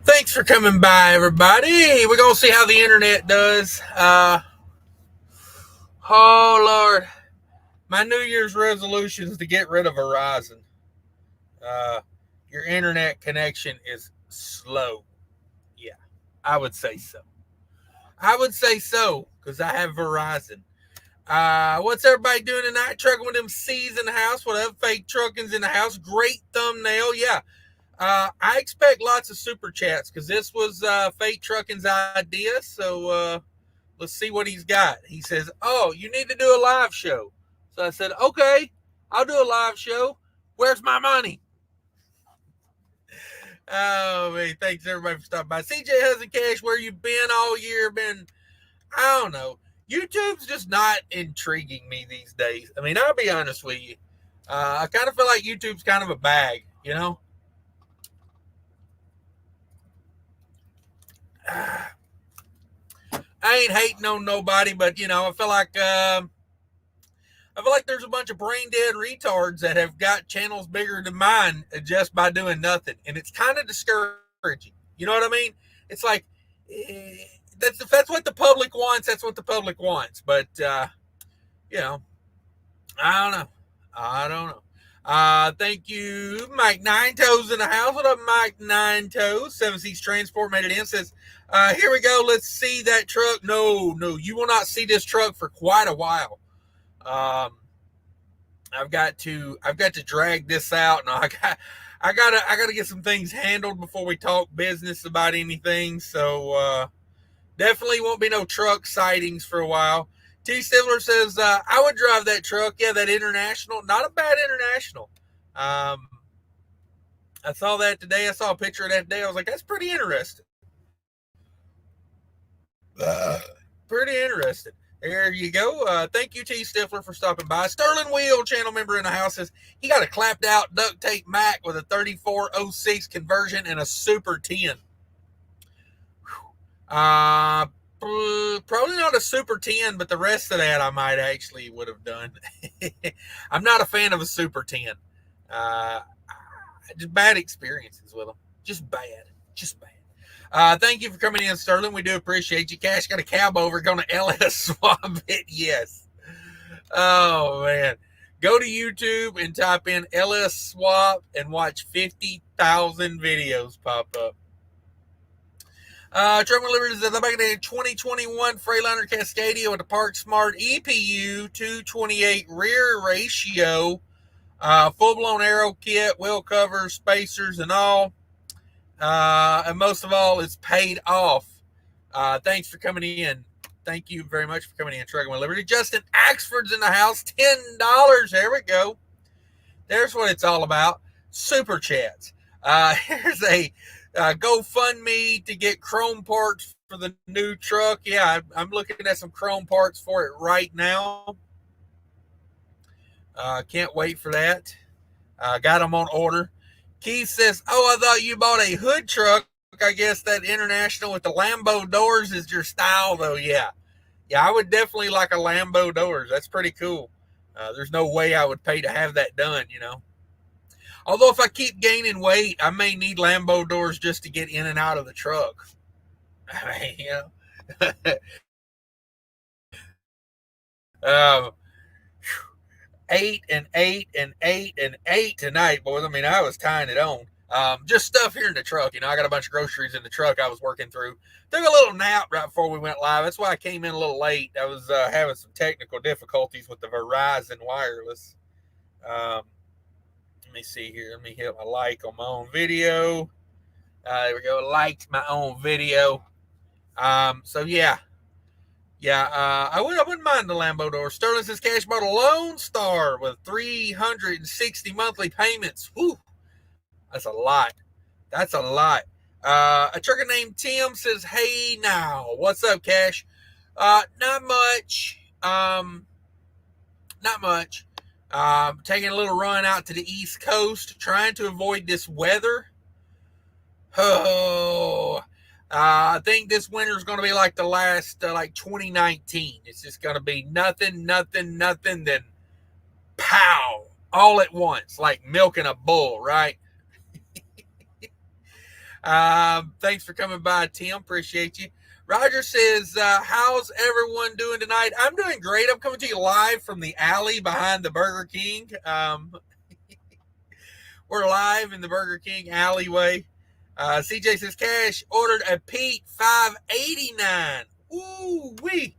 Thanks for coming by, everybody. We're going to see how the internet does. Oh, Lord. My New Year's resolution is to get rid of Verizon. Uh, your internet connection is slow. Yeah, I would say so. I would say so because I have Verizon. What's everybody doing tonight? Trucking with them C's in the house. What up? Fake trucking's in the house. Great thumbnail. Yeah. I expect lots of super chats because this was Fake Trucking's idea. So let's see what he's got. He says, "Oh, you need to do a live show." So I said, "Okay, I'll do a live show. Where's my money?" Oh man, thanks everybody for stopping by. CJ Husband Cash, where you been all year? I don't know. YouTube's just not intriguing me these days. I mean, I'll be honest with you. I kind of feel like YouTube's kind of a bag, you know. I ain't hating on nobody, but I feel like there's a bunch of brain dead retards that have got channels bigger than mine just by doing nothing, and it's kind of discouraging. You know what I mean? It's like if that's what the public wants. That's what the public wants. But you know, I don't know. I don't know. Thank you, Mike Nine Toes in the house. What up, Mike Nine Toes? Seven Seas Transport made it in. Says, here we go. Let's see that truck. No, you will not see this truck for quite a while. I've got to drag this out. No, I gotta get some things handled before we talk business about anything. So definitely won't be no truck sightings for a while. T. Stivler says, I would drive that truck. Yeah, that international. Not a bad international. I saw that today. I saw a picture of that today. I was like, that's pretty interesting. Pretty interesting. There you go. Thank you, T. Stifler, for stopping by. Sterling Wheel, channel member in the house, says he got a clapped out duct tape Mac with a 3406 conversion and a Super 10. Probably not a Super 10, but the rest of that I might actually would have done. I'm not a fan of a Super 10. Just bad experiences with them. Just bad. Thank you for coming in, Sterling. We do appreciate you. Cash got a cab over, going to LS swap it. Yes. Oh, man. Go to YouTube and type in LS swap and watch 50,000 videos pop up. Truck Liberty says, I'm back in 2021 Freightliner Cascadia with a Park Smart EPU 228 rear ratio, full-blown aero kit, wheel covers, spacers, and all. And most of all, it's paid off. Thanks for coming in. Thank you very much for coming in, Trucking with Liberty. Justin Axford's in the house, $10. There we go. There's what it's all about. Super chats. Here's a GoFundMe to get chrome parts for the new truck. Yeah, I'm looking at some chrome parts for it right now. Can't wait for that. Got them on order. Keith says, "Oh, I thought you bought a hood truck. I guess that international with the Lambo doors is your style, though." Yeah, I would definitely like a Lambo doors. That's pretty cool. There's no way I would pay to have that done, you know. Although if I keep gaining weight, I may need Lambo doors just to get in and out of the truck. I mean, you know. um, 8 tonight, boys. I mean, I was tying it on. Just stuff here in the truck. You know, I got a bunch of groceries in the truck I was working through. Took a little nap right before we went live. That's why I came in a little late. I was having some technical difficulties with the Verizon wireless. Let me see here. Let me hit my like on my own video. There we go. Liked my own video. So yeah. I wouldn't mind the Lambo door. Sterling says Cash bought a Lone Star with 360 monthly payments. Whew, that's a lot. A trucker named Tim says, "Hey now, what's up, Cash?" Not much. Not much. Taking a little run out to the East Coast, trying to avoid this weather. Oh, I think this winter is going to be like the last, like 2019. It's just going to be nothing, then pow, all at once, like milking a bull, right? Thanks for coming by, Tim. Appreciate you. Roger says, how's everyone doing tonight? I'm doing great. I'm coming to you live from the alley behind the Burger King. We're live in the Burger King alleyway. CJ says, Cash ordered a Pete 589. Ooh wee.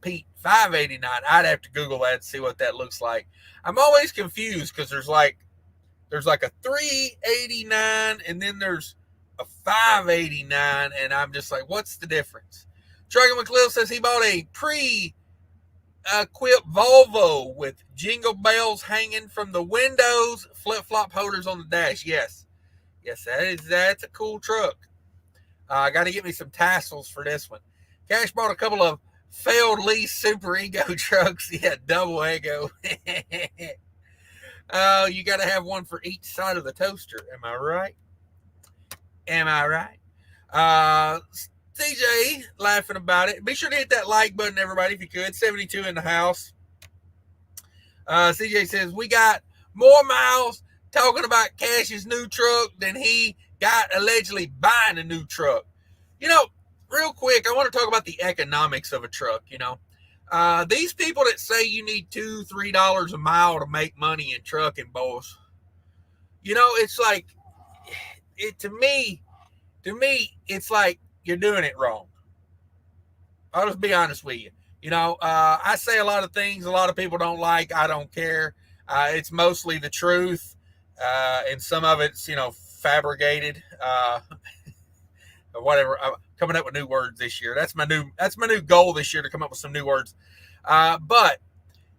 Pete 589. I'd have to Google that and see what that looks like. I'm always confused because there's like a 389 and then there's a 589, and I'm just like, what's the difference? Trucking McCliff says he bought a pre-equipped Volvo with jingle bells hanging from the windows, flip-flop holders on the dash. Yes, that's a cool truck. I got to get me some tassels for this one. Cash bought a couple of failed lease Super Ego trucks. Yeah, double ego. Oh, you got to have one for each side of the toaster. Am I right? CJ laughing about it. Be sure to hit that like button, everybody, if you could. 72 in the house. CJ says, we got more miles talking about Cash's new truck than he got allegedly buying a new truck. You know, real quick, I want to talk about the economics of a truck, you know. These people that say you need $2, $3 a mile to make money in trucking, boys, you know, it's like, to me, it's like you're doing it wrong. I'll just be honest with you. You know, I say a lot of things a lot of people don't like. I don't care. It's mostly the truth, and some of it's, you know, fabricated. Whatever. I'm coming up with new words this year. That's my new goal this year, to come up with some new words. But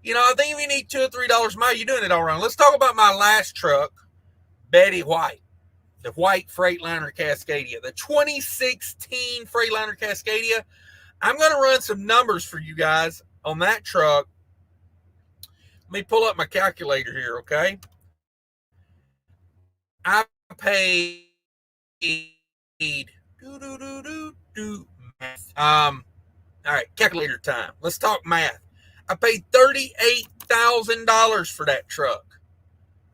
you know, I think if you need $2 or $3 a mile, you're doing it all wrong. Let's talk about my last truck, Betty White, the white Freightliner Cascadia, the 2016 Freightliner Cascadia. I'm going to run some numbers for you guys on that truck. Let me pull up my calculator here, okay? I paid all right, calculator time. Let's talk math. I paid $38,000 for that truck.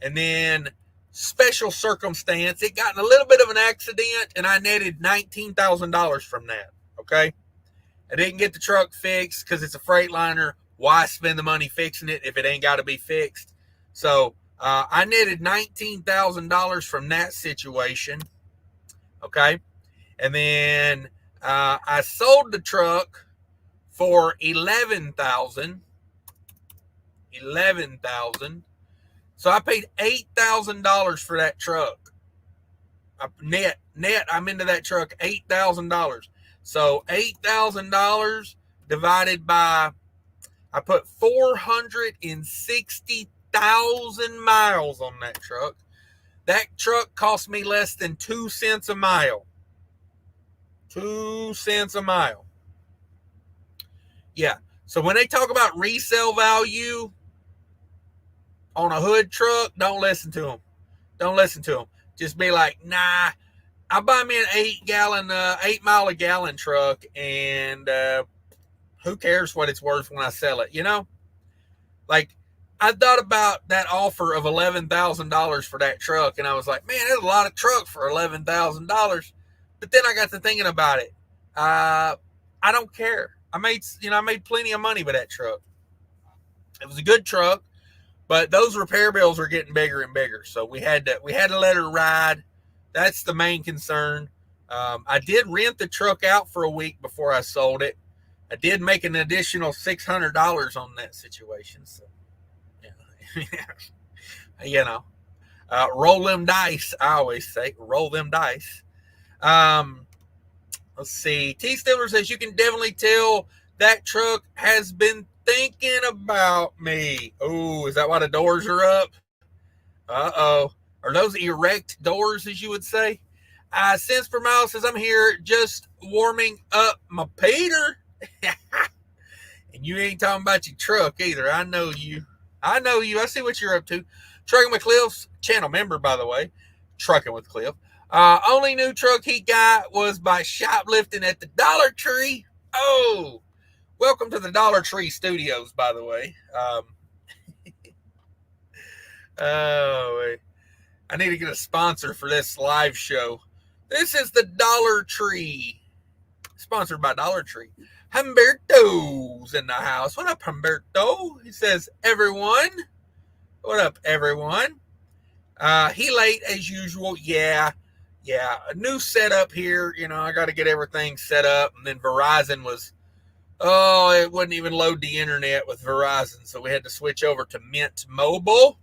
And then special circumstance, it got in a little bit of an accident, and I netted $19,000 from that, okay? I didn't get the truck fixed because it's a Freightliner. Why spend the money fixing it if it ain't got to be fixed? So I netted $19,000 from that situation, okay? And then I sold the truck for $11,000. So I paid $8,000 for that truck. Net, I'm into that truck, $8,000. So $8,000 divided by, I put 460,000 miles on that truck. That truck cost me less than 2 cents a mile. 2 cents a mile. Yeah. So when they talk about resale value on a hood truck, don't listen to them. Don't listen to them. Just be like, nah, I'll buy me an 8 mile a gallon truck, and who cares what it's worth when I sell it, you know? Like, I thought about that offer of $11,000 for that truck, and I was like, man, there's a lot of truck for $11,000. But then I got to thinking about it. I don't care. I made plenty of money with that truck. It was a good truck, but those repair bills are getting bigger and bigger. So we had to let her ride. That's the main concern. I did rent the truck out for a week before I sold it. I did make an additional $600 on that situation. So, you know, roll them dice. I always say, roll them dice. Let's see. T. Stiller says, you can definitely tell that truck has been thinking about me. Oh, is that why the doors are up? Uh-oh. Are those erect doors, as you would say? Cents per mile says, I'm here just warming up my Peter. And you ain't talking about your truck either. I know you. I see what you're up to. Trucking with Cliff's channel member, by the way. Trucking with Cliff. Only new truck he got was by shoplifting at the Dollar Tree. Oh, welcome to the Dollar Tree Studios, by the way. I need to get a sponsor for this live show. This is the Dollar Tree, sponsored by Dollar Tree. Humberto's in the house. What up, Humberto? He says, everyone. What up, everyone? He late as usual. Yeah. A new setup here. You know, I got to get everything set up. And then Verizon was, it wouldn't even load the internet with Verizon. So we had to switch over to Mint Mobile.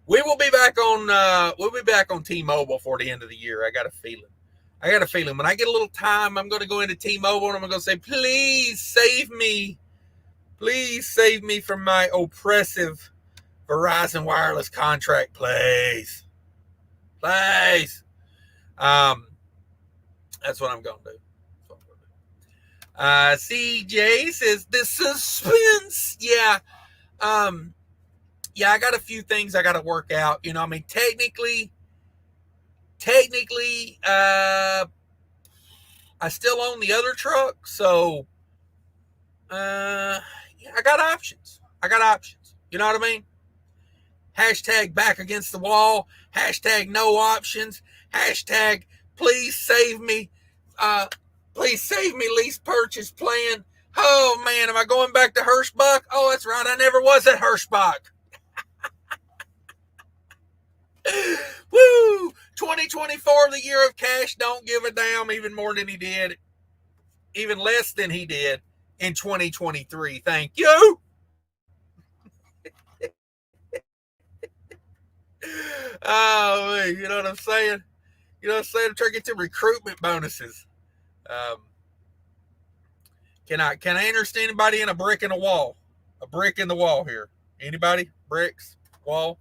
We will be back on T-Mobile for the end of the year. I got a feeling. When I get a little time, I'm going to go into T-Mobile and I'm going to say, please save me. Please save me from my oppressive Verizon wireless contract, please. Please. That's what I'm going to do. CJ says, the suspense. Yeah. I got a few things I got to work out. You know, I mean, technically, I still own the other truck, so I got options. You know what I mean? Hashtag back against the wall. Hashtag no options. Hashtag please save me. Please save me lease purchase plan. Oh man, am I going back to Hirschbach? Oh, that's right. I never was at Hirschbach. Woo! 2024, the year of cash. Don't give a damn, even more than he did, even less than he did in 2023. Thank you. Oh, you know what I'm saying? I'm trying to get some recruitment bonuses. Can I interest anybody in a brick in the wall? A brick in the wall here. Anybody? Bricks? Wall?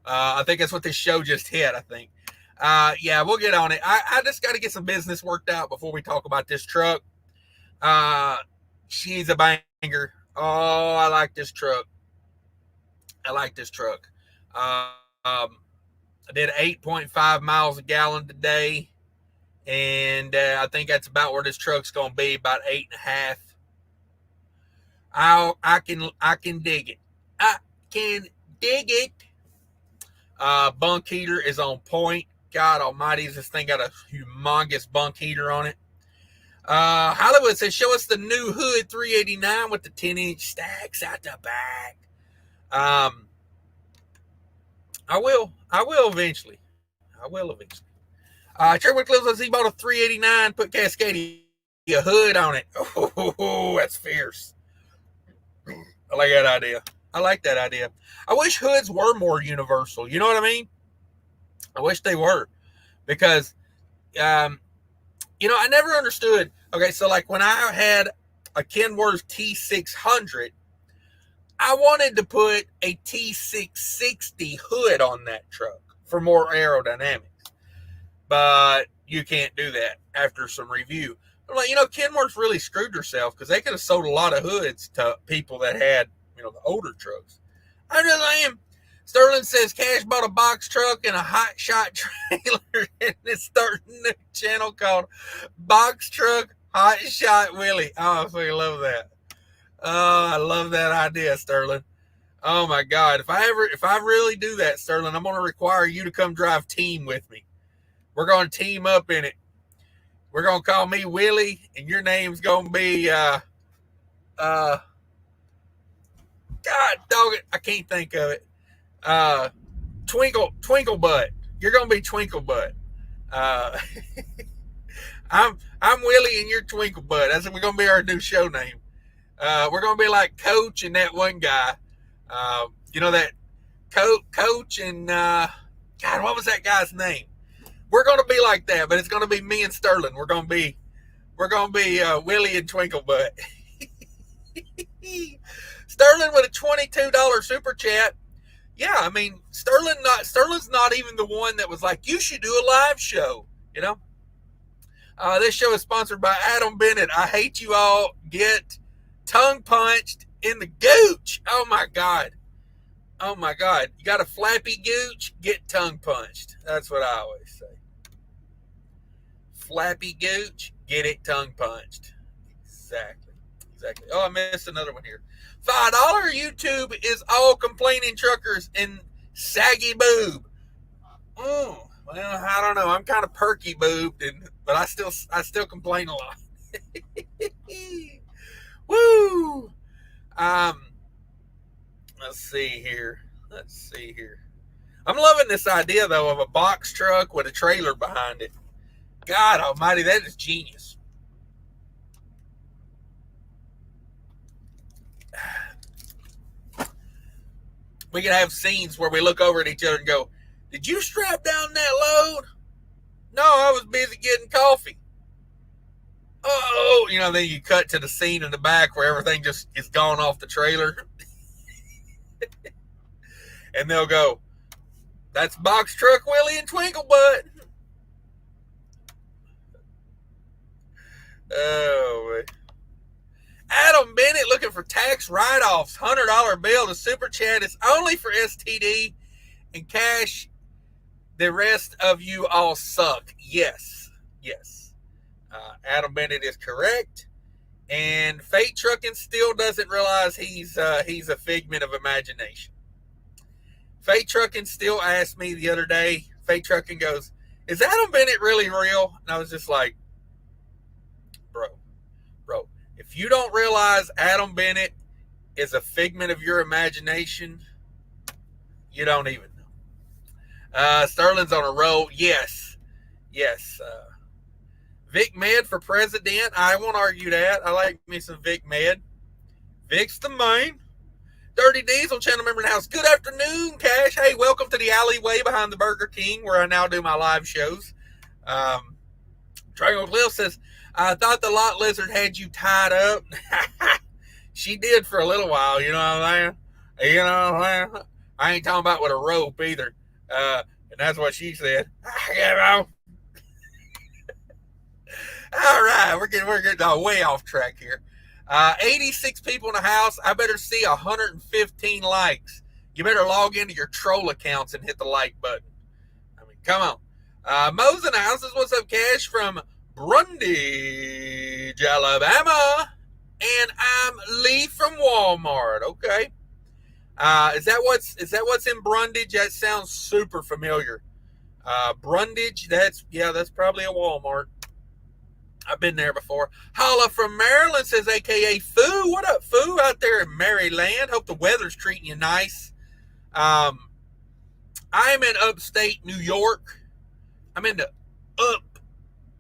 I think that's what this show just hit, I think. Yeah, we'll get on it. I just got to get some business worked out before we talk about this truck. She's a banger. Oh, I like this truck. I did 8.5 miles a gallon today, and I think that's about where this truck's going to be, about 8.5. I can dig it. I can dig it. Bunk heater is on point. God almighty, this thing got a humongous bunk heater on it. Hollywood says, show us the new hood 389 with the 10-inch stacks out the back. I will eventually. Trevor Cliff says he bought a 389, put Cascadia hood on it. Oh, that's fierce. I like that idea. I wish hoods were more universal. You know what I mean? I wish they were, because, I never understood. Okay, so like when I had a Kenworth T600, I wanted to put a T660 hood on that truck for more aerodynamics, but you can't do that after some review. I'm like, Kenworth really screwed herself, because they could have sold a lot of hoods to people that had, the older trucks. I'm just saying. Sterling says Cash bought a box truck and a Hotshot trailer, and it's starting a new channel called Box Truck Hotshot Willie. Oh, I fucking love that. Oh, I love that idea, Sterling. Oh my God. If I really do that, Sterling, I'm going to require you to come drive team with me. We're going to team up in it. We're going to call me Willie, and your name's going to be, God dog it, I can't think of it. Twinkle Butt. You're gonna be Twinkle Butt. I'm Willie and you're Twinkle Butt. That's we're gonna be our new show name. We're gonna be like Coach and that one guy. That Coach and God, what was that guy's name? We're gonna be like that, but it's gonna be me and Sterling. We're gonna be Willie and Twinkle Butt. Sterling with a $22 super chat. Yeah, I mean, Sterling's not even the one that was like, you should do a live show, This show is sponsored by Adam Bennett. I hate you all. Get tongue punched in the gooch. Oh my God. You got a flappy gooch? Get tongue punched. That's what I always say. Flappy gooch, get it tongue punched. Exactly. Oh, I missed another one here. $5 YouTube is all complaining truckers and saggy boob. Well, I don't know. I'm kind of perky boobed, but I still complain a lot. Woo! Um, let's see here. I'm loving this idea though of a box truck with a trailer behind it. God Almighty, that is genius. We can have scenes where we look over at each other and go, "Did you strap down that load?" "No, I was busy getting coffee." "Oh," then you cut to the scene in the back where everything just is gone off the trailer. And they'll go, "That's box truck Willie and Twinklebutt." Oh, man. Adam Bennett looking for tax write-offs. $100 bill. The super chat is only for STD and cash. The rest of you all suck. Yes. Adam Bennett is correct. And Fate Trucking still doesn't realize he's a figment of imagination. Fate Trucking still asked me the other day, Fate Trucking goes, "Is Adam Bennett really real?" And I was just like, bro, if you don't realize Adam Bennett is a figment of your imagination, you don't even know. Sterling's on a roll. Yes. Vic Med for president. I won't argue that. I like me some Vic Med. Vic's the main. Dirty Diesel channel member in the house. Good afternoon, Cash. Hey, welcome to the alleyway behind the Burger King where I now do my live shows. Triangle Cliff says, "I thought the lot lizard had you tied up." She did for a little while, you know what I'm saying? I ain't talking about with a rope either. And that's what she said. All right, we're getting way off track here. 86 people in the house. I better see 115 likes. You better log into your troll accounts and hit the like button. I mean, come on. Mo's in the house. What's up, Cash from Brundage, Alabama. And I'm Lee from Walmart. Okay. Is that what's in Brundage? That sounds super familiar. Brundage, that's probably a Walmart. I've been there before. Holla from Maryland says, AKA Foo. What up, Foo, out there in Maryland? Hope the weather's treating you nice. I'm in upstate New York. I'm in the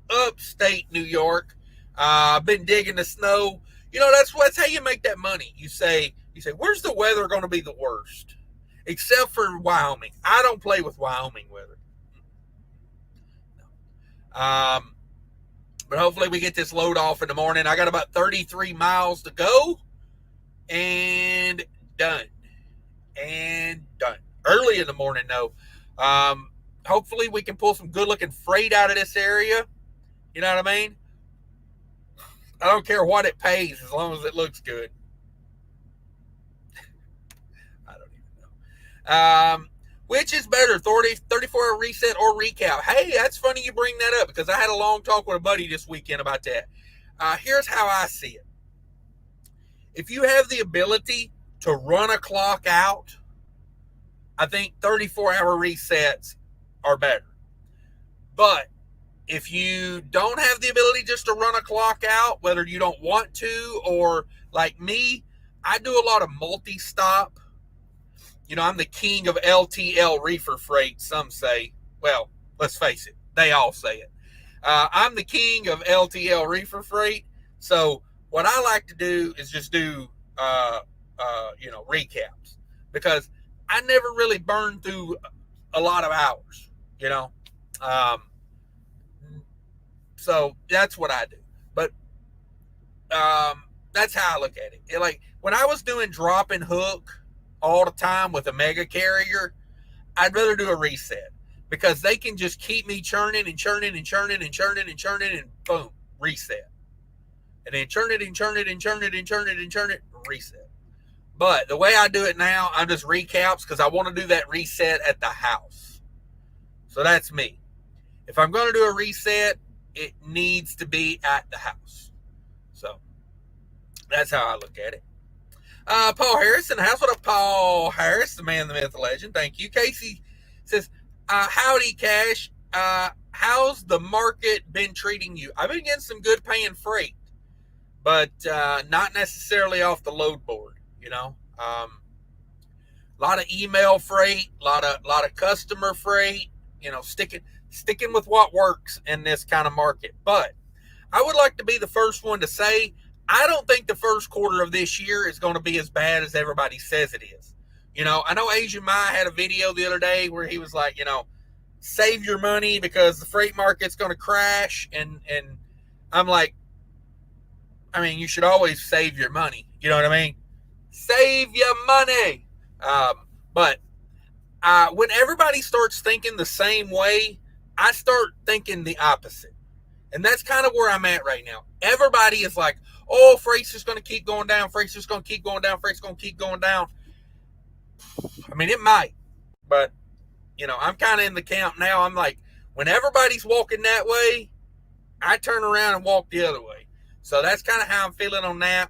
upstate New York. I've been digging the snow. That's how you make that money. You say, where's the weather going to be the worst? Except for Wyoming. I don't play with Wyoming weather. No. But hopefully we get this load off in the morning. I got about 33 miles to go. And done. Early in the morning, though. Hopefully we can pull some good-looking freight out of this area. You know what I mean? I don't care what it pays as long as it looks good. I don't even know. Which is better, 34 reset or recap? Hey, that's funny you bring that up because I had a long talk with a buddy this weekend about that. Here's how I see it. If you have the ability to run a clock out, I think 34-hour resets are better. But if you don't have the ability just to run a clock out, whether you don't want to or like me, I do a lot of multi-stop. I'm the king of LTL reefer freight, some say. Well, let's face it. They all say it. I'm the king of LTL reefer freight. So what I like to do is just do, recaps. Because I never really burn through a lot of hours, So that's what I do. But that's how I look at it. Like when I was doing drop and hook all the time with a mega carrier, I'd rather do a reset because they can just keep me churning and boom, reset. And then churn it, reset. But the way I do it now, I'm just recaps because I want to do that reset at the house. So that's me. If I'm going to do a reset, it needs to be at the house. So that's how I look at it. Paul Harris in the house. What up, Paul Harris, the man, the myth, the legend? Thank you. Casey says, howdy, Cash. how's the market been treating you? I've been getting some good paying freight, but not necessarily off the load board. A lot of email freight, a lot of customer freight. Sticking with what works in this kind of market. But I would like to be the first one to say I don't think the first quarter of this year is going to be as bad as everybody says it is. I know Asian Mai had a video the other day where he was like, save your money because the freight market's going to crash. And I'm like, you should always save your money. You know what I mean? Save your money. But when everybody starts thinking the same way, I start thinking the opposite. And that's kind of where I'm at right now. Everybody is like, oh, freight's just going to keep going down. Freight's just going to keep going down. Freight's going to keep going down. It might. But, I'm kind of in the camp now. I'm like, when everybody's walking that way, I turn around and walk the other way. So that's kind of how I'm feeling on that.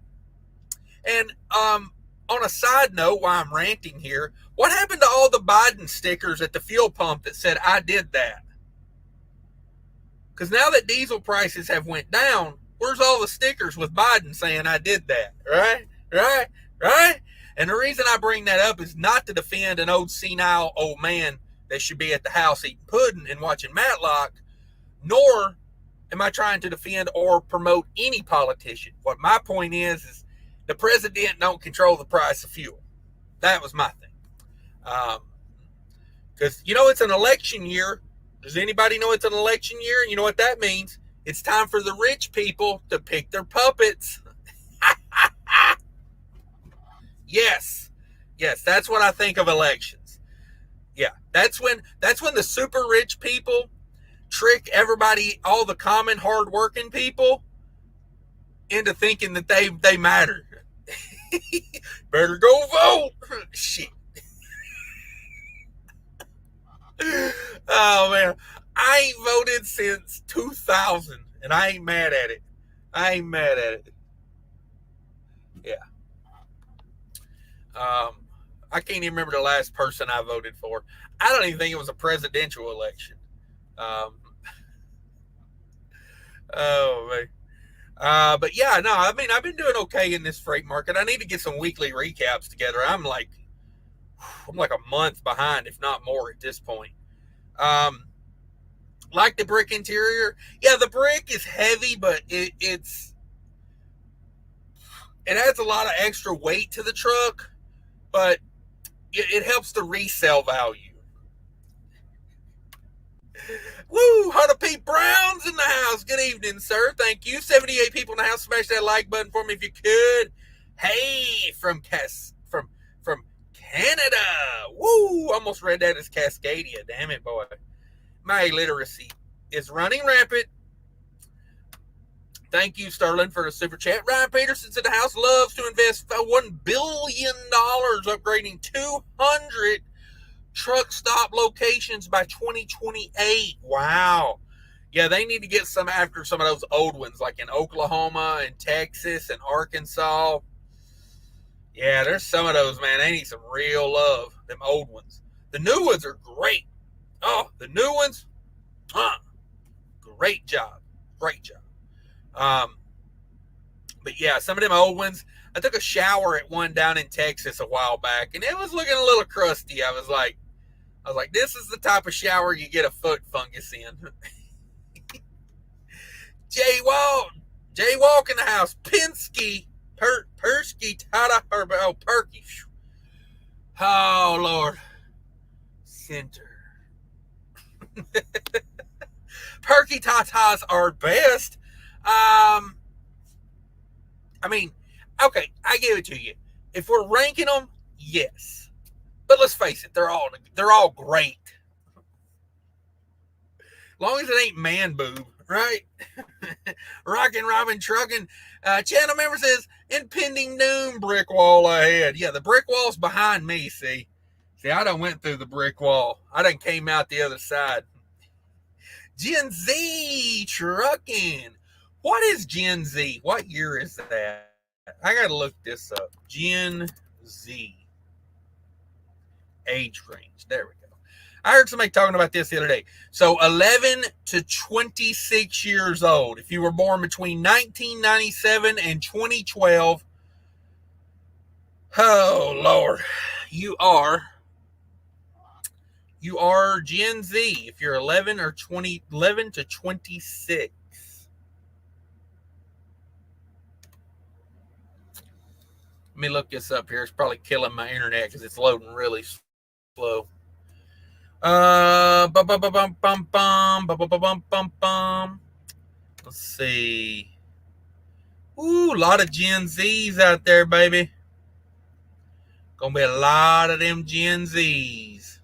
And on a side note, while I'm ranting here, what happened to all the Biden stickers at the fuel pump that said, I did that? Because now that diesel prices have went down, where's all the stickers with Biden saying I did that? Right? And the reason I bring that up is not to defend an old senile old man that should be at the house eating pudding and watching Matlock, nor am I trying to defend or promote any politician. What my point is the president don't control the price of fuel. That was my thing. Because, it's an election year. Does anybody know it's an election year? You know what that means? It's time for the rich people to pick their puppets. Yes, that's what I think of elections. Yeah, that's when the super rich people trick everybody, all the common hard-working people, into thinking that they matter. Better go vote. Shit. Oh man, I ain't voted since 2000, and I ain't mad at it. Yeah. I can't even remember the last person I voted for. I don't even think it was a presidential election. Oh man. But yeah, no, I've been doing okay in this freight market. I need to get some weekly recaps together. I'm like a month behind, if not more, at this point. Like the brick interior. Yeah, the brick is heavy, but it adds a lot of extra weight to the truck, but it helps the resale value. Woo! Hunter P. Brown's in the house. Good evening, sir. Thank you. 78 people in the house. Smash that like button for me if you could. Hey, from Canada. Woo! Almost read that as Cascadia. Damn it, boy. My illiteracy is running rampant. Thank you, Sterling, for the super chat. Ryan Peterson's in the house. Loves to invest $1 billion upgrading 200 truck stop locations by 2028. Wow. Yeah, they need to get some after some of those old ones, like in Oklahoma and Texas and Arkansas. Yeah, there's some of those, man. They need some real love, them old ones. The new ones are great. Oh, the new ones, great job. But yeah, some of them old ones, I took a shower at one down in Texas a while back, and it was looking a little crusty. I was like, this is the type of shower you get a foot fungus in. Jay Walk in the house. Pinsky, Persky, Tata, Perky. Oh, Lord. Center. Perky tatas are best. Okay, I give it to you. If we're ranking them, yes. But let's face it, they're all great. As long as it ain't man boob, right? Rockin' Robin Trucking. Channel member says, impending doom, brick wall ahead. Yeah, the brick wall's behind me, see? See, I done went through the brick wall. I done came out the other side. Gen Z Trucking. What is Gen Z? What year is that? I gotta look this up. Gen Z. Age range. There we go. I heard somebody talking about this the other day. So 11 to 26 years old. If you were born between 1997 and 2012, oh Lord, you are Gen Z. If you're 11 to 26. Let me look this up here. It's probably killing my internet because it's loading really slow. Let's see. Ooh, a lot of Gen Zs out there, baby. Gonna be a lot of them Gen Zs.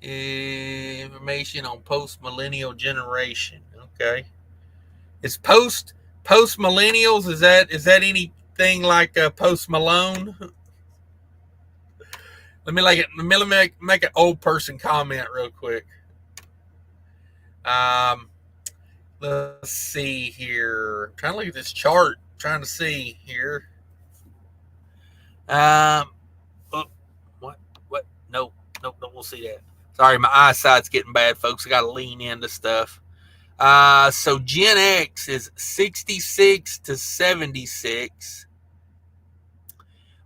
Information on post-millennial generation. Okay. Is post-millennials, is that anything like Post Malone? Let me make an old person comment real quick. Let's see here. I'm trying to look at this chart. Trying to see here. What? Nope. Don't we'll see that. Sorry, my eyesight's getting bad, folks. I got to lean into stuff. So Gen X is 66 to 76.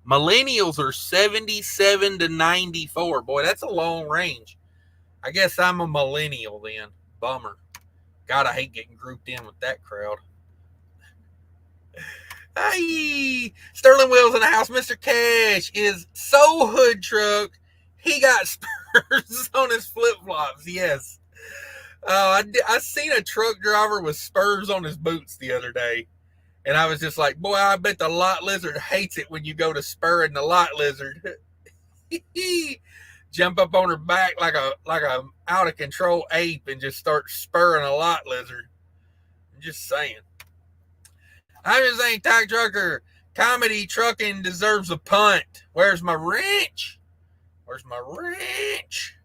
Millennials are 77 to 94. Boy, that's a long range. I guess I'm a millennial then. Bummer. God, I hate getting grouped in with that crowd. Hey, Sterling Wills in the house. Mr. Cash is so hood truck. He got spurs on his flip-flops. Yes. I seen a truck driver with spurs on his boots the other day. And I was just like, boy, I bet the lot lizard hates it when you go to spurring the lot lizard. Jump up on her back like a out of control ape and just start spurring a lot lizard. I'm just saying. I'm just saying, Tack Trucker, comedy trucking deserves a punt. Where's my wrench? Where's my wrench?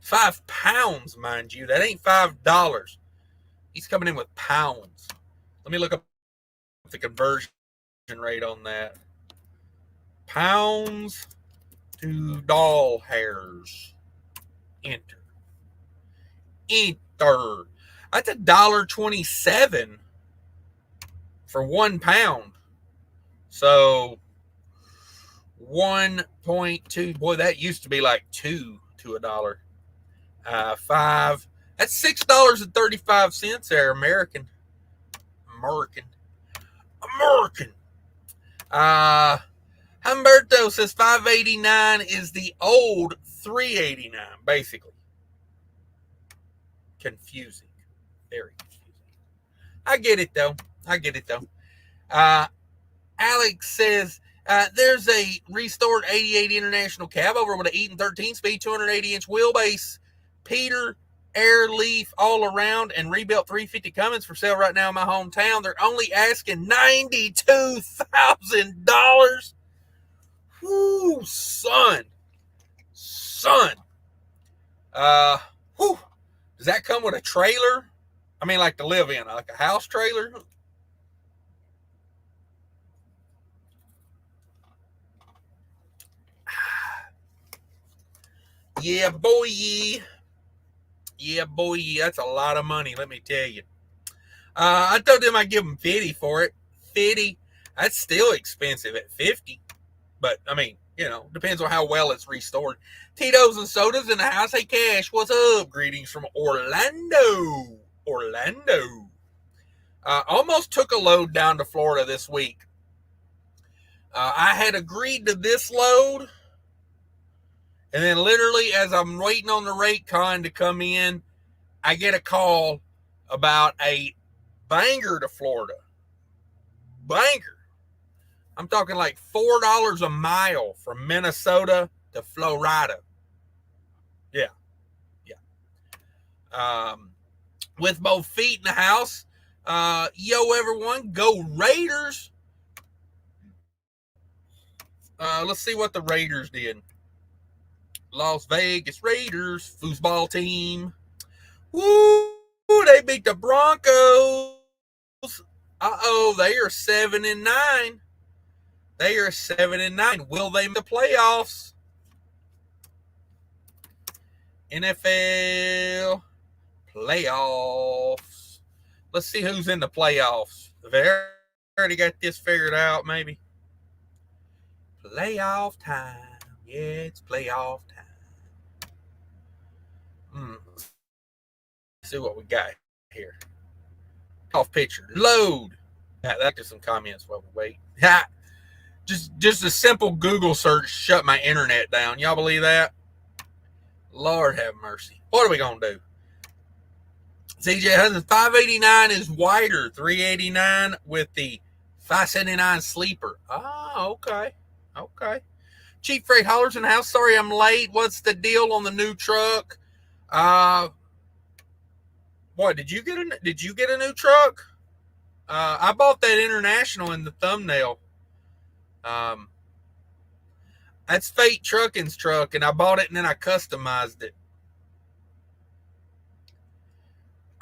5 pounds, mind you. That ain't $5. He's coming in with pounds. Let me look up the conversion rate on that. Pounds to doll hairs. Enter. That's $1.27 for 1 pound. So 1.2. Boy, that used to be like 2 to $1. 5. That's $6.35 there, American. Humberto says $5.89 is the old $3.89, basically. Confusing. Very confusing. I get it though. Alex says there's a restored 88 International cab over with an 8 and 13 speed, 280-inch wheelbase, Peter, air leaf all around, and rebuilt 350 Cummins for sale right now in my hometown. They're only asking $92,000. Whoo, son. Whew. Does that come with a trailer? I mean, like to live in, like a house trailer? Yeah, boy. That's a lot of money, let me tell you. I told them I'd give them 50 for it. 50. That's still expensive at 50. But, I mean, depends on how well it's restored. Tito's and Sodas in the house. Hey, Cash, what's up? Greetings from Orlando. Almost took a load down to Florida this week. I had agreed to this load. And then literally as I'm waiting on the rate con to come in, I get a call about a banger to Florida. Banger. I'm talking like $4 a mile from Minnesota to Florida. Yeah. With both feet in the house. Yo, everyone, go Raiders. Let's see what the Raiders did. Las Vegas Raiders, foosball team. Woo! They beat the Broncos. Uh-oh, they are 7-9. They are 7-9. Will they make the playoffs? NFL playoffs. Let's see who's in the playoffs. They already got this figured out, maybe. Playoff time. Yeah, it's playoff time. Let's see what we got here. Off picture. Load. That just some comments while we wait. Ha! Just a simple Google search shut my internet down. Y'all believe that? Lord have mercy. What are we going to do? CJ Hudson, 589 is wider. 389 with the 579 sleeper. Oh, okay. Okay. Cheap freight haulers in the house. Sorry I'm late. What's the deal on the new truck? What, did you get a new truck? I bought that International in the thumbnail. That's Fate Trucking's truck, and I bought it and then I customized it.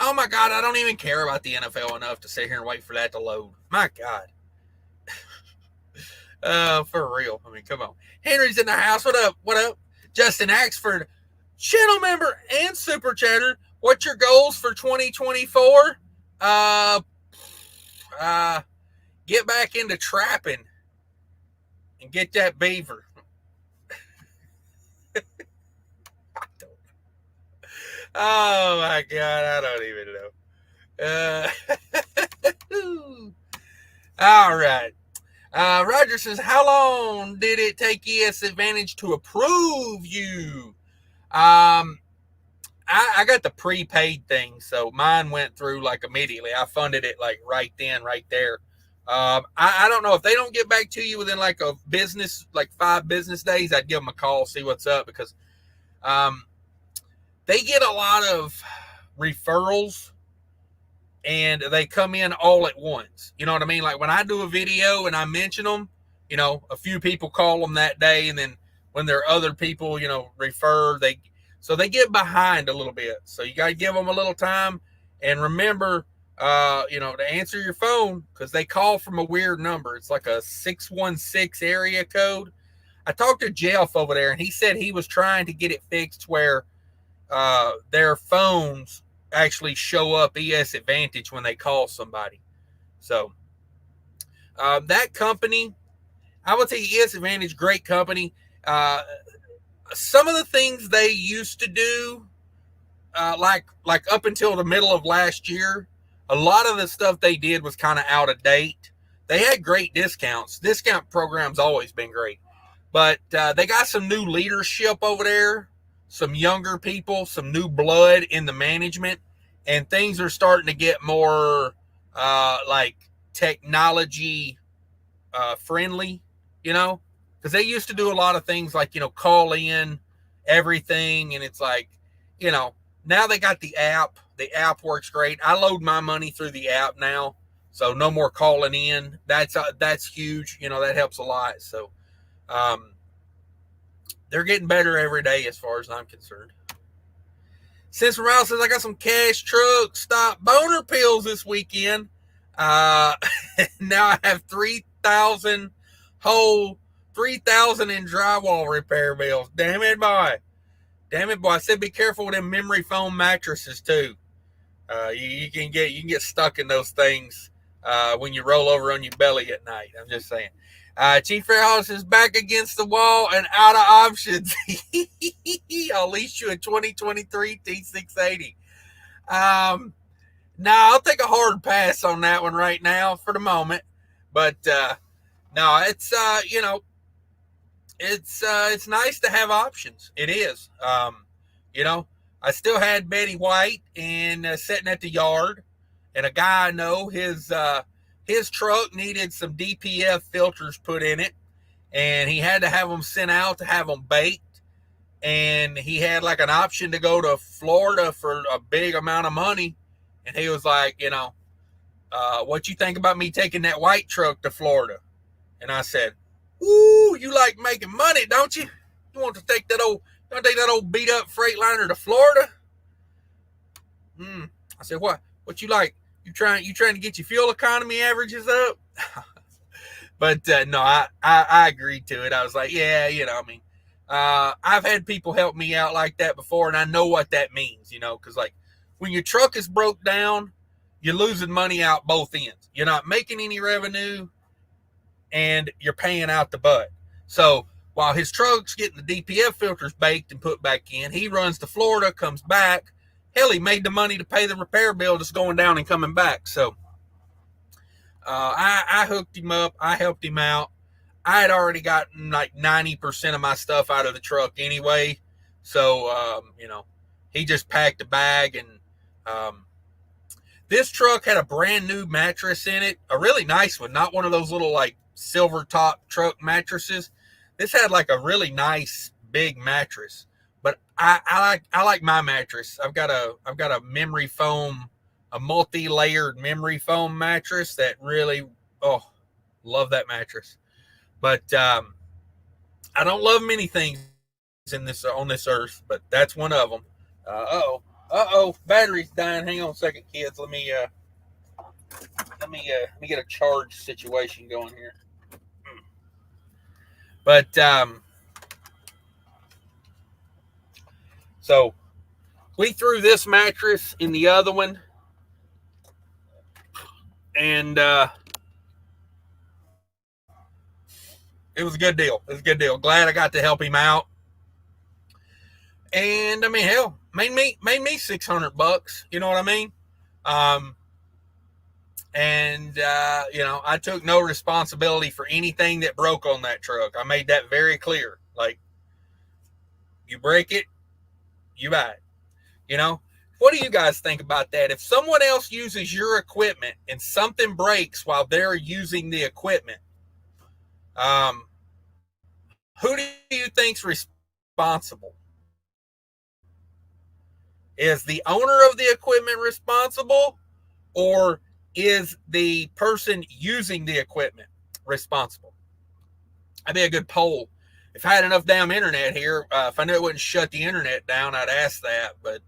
Oh my God, I don't even care about the NFL enough to sit here and wait for that to load. My God. For real. I mean, come on. Henry's in the house. What up? What up? Justin Axford, channel member and super chatter. What's your goals for 2024? Get back into trapping and get that beaver. Oh my God, I don't even know. All right. Roger says, how long did it take ES Advantage to approve you? I got the prepaid thing, so mine went through like immediately. I funded it like right then, right there. I don't know if they don't get back to you within like a business, like 5 business days. I'd give them a call, see what's up, because they get a lot of referrals and they come in all at once. You know what I mean? Like when I do a video and I mention them, you know, a few people call them that day. And then when there are other people, you know, refer, so they get behind a little bit. So you got to give them a little time. And remember, you know, to answer your phone, because they call from a weird number. It's like a 616 area code. I talked to Jeff over there and he said he was trying to get it fixed where their phones actually show up ES Advantage when they call somebody. So that company, I would say ES Advantage, great company. Some of the things they used to do, like up until the middle of last year, a lot of the stuff they did was kind of out of date. They had great discounts. Discount programs always been great. But they got some new leadership over there, some younger people, some new blood in the management, and things are starting to get more like technology friendly, you know, because they used to do a lot of things like, you know, call in everything. And it's like, you know, now they got the app. The app works great. I load my money through the app now. So no more calling in. That's huge. You know, that helps a lot. So they're getting better every day as far as I'm concerned. Since Morales says, I got some cash truck stop boner pills this weekend. Now I have 3,000 whole, 3,000 in drywall repair bills. Damn it, boy. Damn it, boy. I said be careful with them memory foam mattresses too. You can get stuck in those things when you roll over on your belly at night. I'm just saying. Chief Fairhouse is back against the wall and out of options. I'll lease you a 2023 T680. Now I'll take a hard pass on that one right now for the moment. But no, it's you know, it's nice to have options. It is. You know, I still had Betty White and sitting at the yard, and a guy I know, his truck needed some DPF filters put in it, and he had to have them sent out to have them baked. And he had like an option to go to Florida for a big amount of money. And he was like, you know, what you think about me taking that white truck to Florida? And I said, ooh, you like making money, don't you? You want to take that old beat up Freightliner to Florida? I said, what you like? You trying to get your fuel economy averages up? But no, I agreed to it. I was like, yeah, I mean, I've had people help me out like that before, and I know what that means, because like when your truck is broke down, you're losing money out both ends. You're not making any revenue, and you're paying out the butt. So while his truck's getting the DPF filters baked and put back in, he runs to Florida, comes back. Hell, he made the money to pay the repair bill just going down and coming back. So I hooked him up. I helped him out. I had already gotten like 90% of my stuff out of the truck anyway. So, he just packed a bag. And this truck had a brand new mattress in it, a really nice one, not one of those little like silver top truck mattresses. This had like a really nice big mattress. But I like my mattress. I've got a memory foam, a multi-layered memory foam mattress that really, love that mattress. But I don't love many things on this earth, but that's one of them. Battery's dying. Hang on a second, kids. Let me get a charge situation going here. But so we threw this mattress in the other one, and it was a good deal. Glad I got to help him out. And I mean, hell, made me $600. You know what I mean? I took no responsibility for anything that broke on that truck. I made that very clear. Like, you break it, you buy it. What do you guys think about that? If someone else uses your equipment and something breaks while they're using the equipment, who do you think's responsible? Is the owner of the equipment responsible, or is the person using the equipment responsible? That'd be a good poll. If I had enough damn internet here, if I knew it wouldn't shut the internet down, I'd ask that. But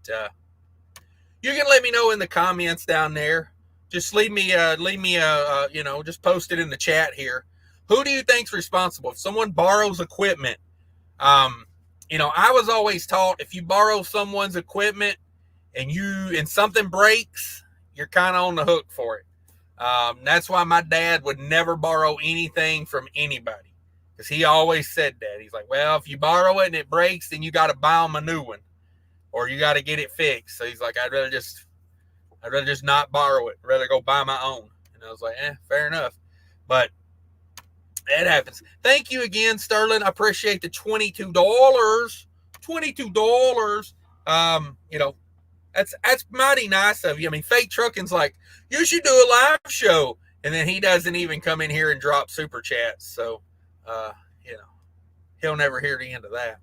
you can let me know in the comments down there. Just leave me just post it in the chat here. Who do you think's responsible? If someone borrows equipment, I was always taught if you borrow someone's equipment and something breaks, you're kind of on the hook for it. That's why my dad would never borrow anything from anybody, because he always said that. He's like, well, if you borrow it and it breaks, then you got to buy them a new one, or you got to get it fixed. So he's like, I'd rather just not borrow it. I'd rather go buy my own. And I was like, fair enough. But it happens. Thank you again, Sterling. I appreciate the $22. $22. That's mighty nice of you. I mean, Fake Trucking's like, you should do a live show. And then he doesn't even come in here and drop super chats. So, he'll never hear the end of that.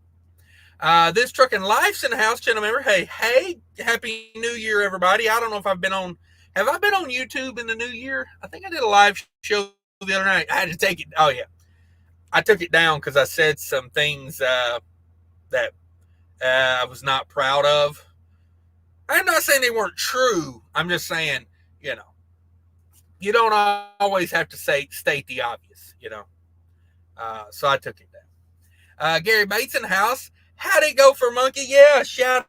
This Trucking Life's in the house, channel member. Hey, Happy New Year, everybody. I don't know if have I been on YouTube in the new year? I think I did a live show the other night. I had to take it. Oh, yeah. I took it down because I said some things that I was not proud of. I'm not saying they weren't true. I'm just saying, you don't always have to state the obvious, So I took it down. Gary Bates in the house. How'd it go for Monkey? Yeah, shout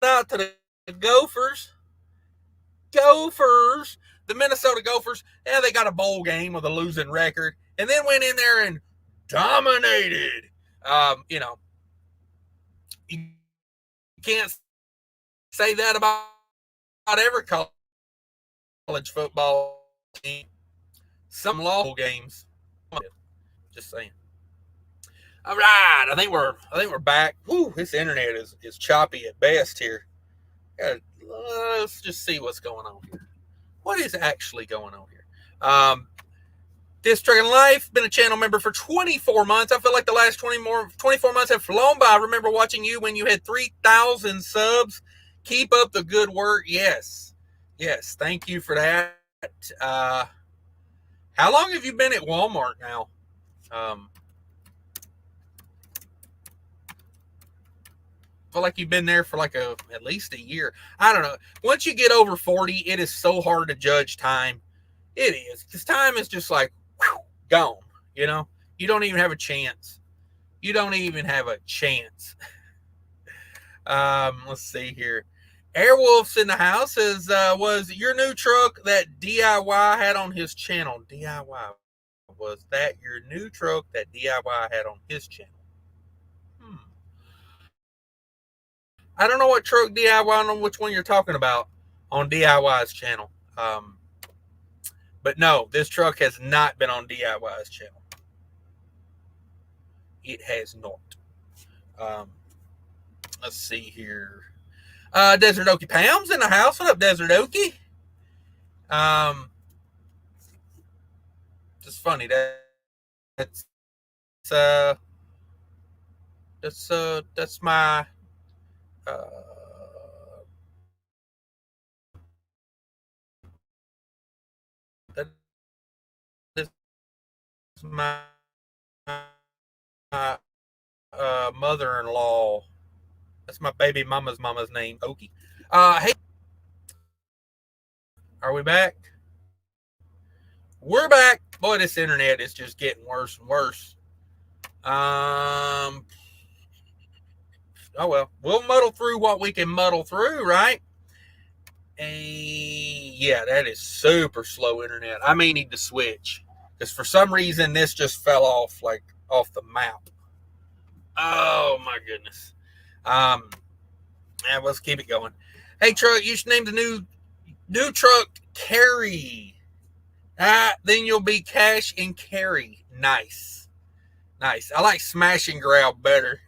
out to the Gophers. The Minnesota Gophers. Yeah, they got a bowl game with a losing record, and then went in there and dominated. You can't say that about every college football team. Some law games. Just saying. All right, I think we're back. Whew, this internet is choppy at best here. Let's just see what's going on here. What is actually going on here? This Trucking Life, been a channel member for 24 months. I feel like the last 24 months have flown by. I remember watching you when you had 3,000 subs. Keep up the good work. Yes, thank you for that. How long have you been at Walmart now? feel like you've been there for like at least a year. I don't know. Once you get over 40, it is so hard to judge time. It is, because time is just like whew, gone. You know, you don't even have a chance. You don't even have a chance. Let's see here. Airwolf's in the house. Says, was your new truck that DIY had on his channel? DIY. Was that your new truck that DIY had on his channel? I don't know what truck DIY, I don't know which one you're talking about on DIY's channel. But no, this truck has not been on DIY's channel. It has not. Let's see here. Desert Okie Pam's in the house. What up, Desert Okie? Just funny. That's my that is my mother-in-law. That's my baby mama's name, Okie. Hey, are we back? We're back. Boy, this internet is just getting worse and worse. Oh well, we'll muddle through what we can muddle through, right? Yeah, that is super slow internet. I may need to switch because for some reason this just fell off the map. Oh my goodness. And let's keep it going. Hey, truck, you should name the new truck Carry. Then you'll be Cash and Carry. Nice. I like Smash and Grab better.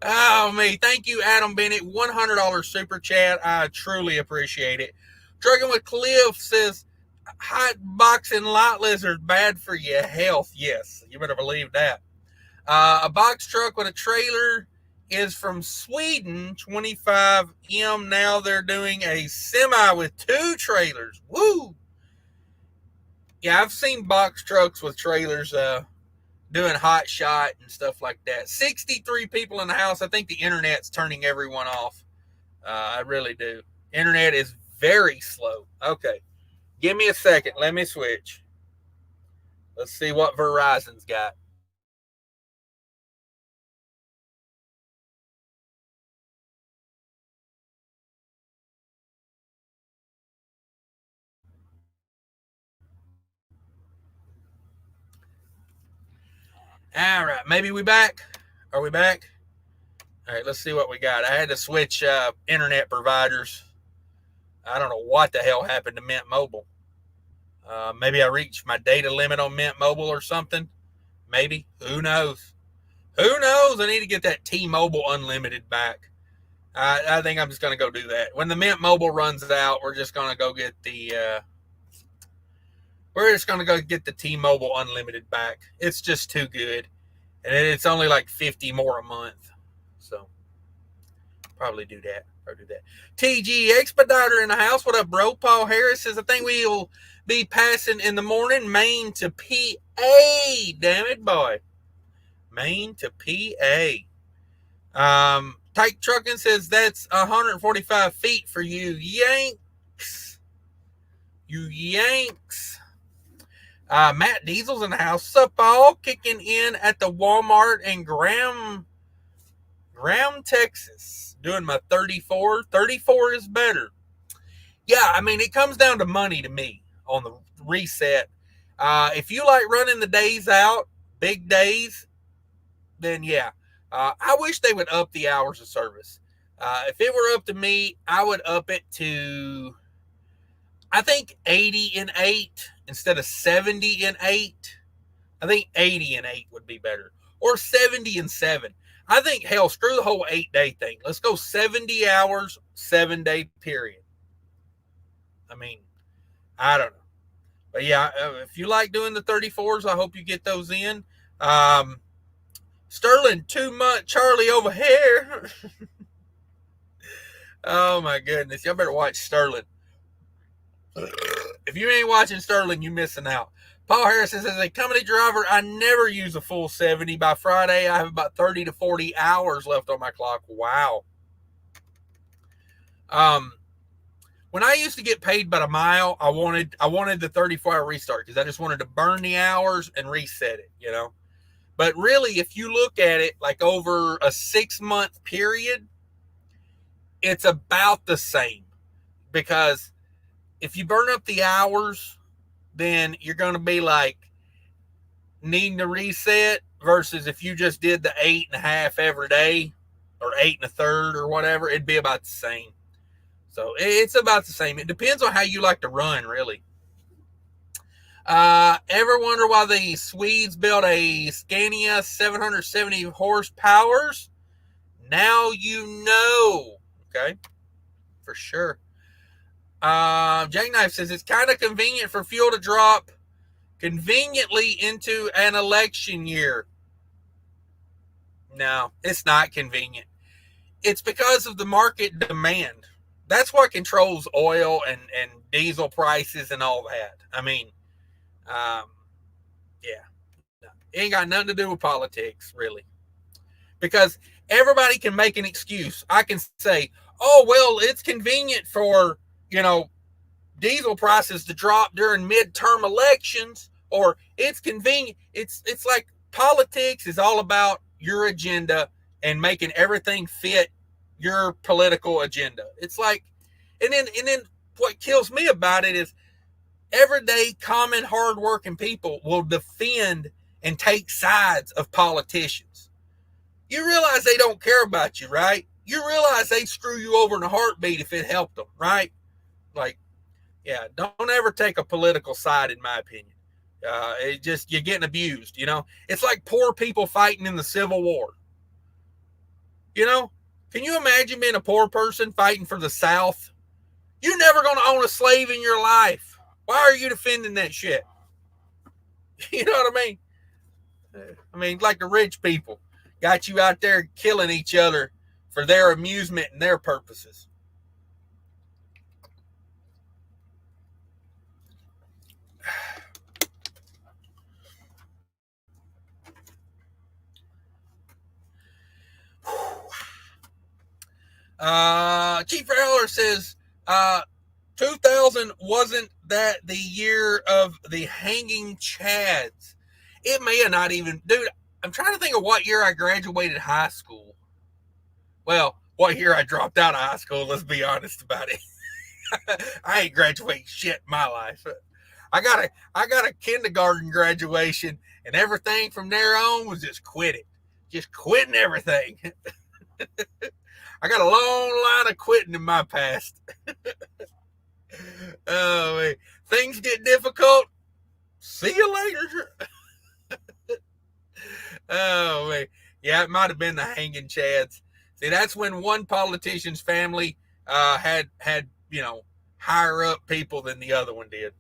Oh, me. Thank you, Adam Bennett. $100 super chat. I truly appreciate it. Trucking with Cliff says, hot boxing light lizard bad for your health. Yes, you better believe that. A box truck with a trailer is from Sweden, 25M. Now they're doing a semi with 2 trailers. Woo! Yeah, I've seen box trucks with trailers doing Hotshot and stuff like that. 63 people in the house. I think the internet's turning everyone off. I really do. Internet is very slow. Okay. Give me a second. Let me switch. Let's see what Verizon's got. All right. Maybe we back. Are we back? All right. Let's see what we got. I had to switch internet providers. I don't know what the hell happened to Mint Mobile. Maybe I reached my data limit on Mint Mobile or something. Maybe. Who knows? Who knows? I need to get that T-Mobile Unlimited back. I think I'm just going to go do that. When the Mint Mobile runs out, we're just going to go get the T-Mobile Unlimited back. It's just too good. And it's only like $50 more a month. So probably do that. TG Expediter in the house. What up, bro? Paul Harris says, I think we'll be passing in the morning, Maine to PA. Damn it, boy. Maine to PA. Tyke Trucking says that's 145 feet for you Yanks. Matt Diesel's in the house. Sup, all kicking in at the Walmart in Graham, Texas. Doing my 34. 34 is better. Yeah, I mean, it comes down to money to me on the reset. If you like running the days out, big days, then yeah. I wish they would up the hours of service. If it were up to me, I would up it to, I think 80 and 8 instead of 70 and 8. I think 80 and 8 would be better. Or 70 and 7. I think, hell, screw the whole 8-day thing. Let's go 70 hours, 7-day period. I mean, I don't know. But yeah, if you like doing the 34s, I hope you get those in. Sterling, too much Charlie over here. Oh my goodness. Y'all better watch Sterling. If you ain't watching Sterling, you're missing out. Paul Harris says, as a company driver, I never use a full 70. By Friday, I have about 30 to 40 hours left on my clock. Wow. When I used to get paid by the mile, I wanted the 34-hour restart because I just wanted to burn the hours and reset it, you know. But really, if you look at it like over a 6-month period, it's about the same. Because if you burn up the hours, then you're going to be like needing to reset versus if you just did the 8.5 every day or 8 1/3 or whatever, it'd be about the same. So it's about the same. It depends on how you like to run, really. Ever wonder why the Swedes built a Scania 770 horsepowers? Now you know. Okay, for sure. Jackknife says it's kind of convenient for fuel to drop conveniently into an election year. No, it's not convenient. It's because of the market demand. That's what controls oil and diesel prices and all that. I mean, yeah, no, it ain't got nothing to do with politics, really. Because everybody can make an excuse. I can say, oh, well, it's convenient for, diesel prices to drop during midterm elections, or it's convenient. It's like politics is all about your agenda and making everything fit your political agenda. It's like, and then what kills me about it is everyday common hardworking people will defend and take sides of politicians. You realize they don't care about you, right? You realize they screw you over in a heartbeat if it helped them, right? Like, yeah, don't ever take a political side, in my opinion. You're getting abused, It's like poor people fighting in the Civil War. Can you imagine being a poor person fighting for the South? You're never going to own a slave in your life. Why are you defending that shit? You know what I mean? I mean, like the rich people got you out there killing each other for their amusement and their purposes. Chief Fowler says, 2000 wasn't that the year of the hanging chads? It may have not even, dude. I'm trying to think of what year I graduated high school. Well, what year I dropped out of high school. Let's be honest about it. I ain't graduated shit in my life. I got a kindergarten graduation, and everything from there on was just quitting everything. I got a long line of quitting in my past. Oh, man. Things get difficult. See you later. Oh, man. Yeah, it might have been the hanging chads. See, that's when one politician's family had higher up people than the other one did,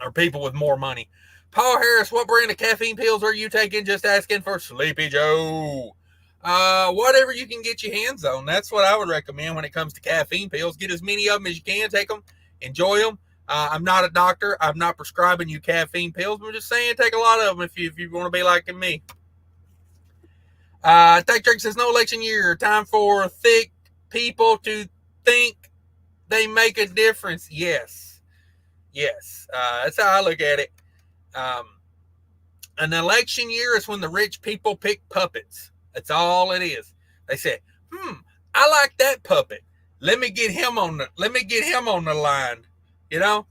or people with more money. Paul Harris, what brand of caffeine pills are you taking? Just asking for Sleepy Joe. Whatever you can get your hands on. That's what I would recommend when it comes to caffeine pills. Get as many of them as you can. Take them. Enjoy them. I'm not a doctor. I'm not prescribing you caffeine pills. I'm just saying take a lot of them if you want to be like me. Tech Drake says, no election year. Time for thick people to think they make a difference. Yes. That's how I look at it. An election year is when the rich people pick puppets. That's all it is. They say, I like that puppet. Let me get him on the line, because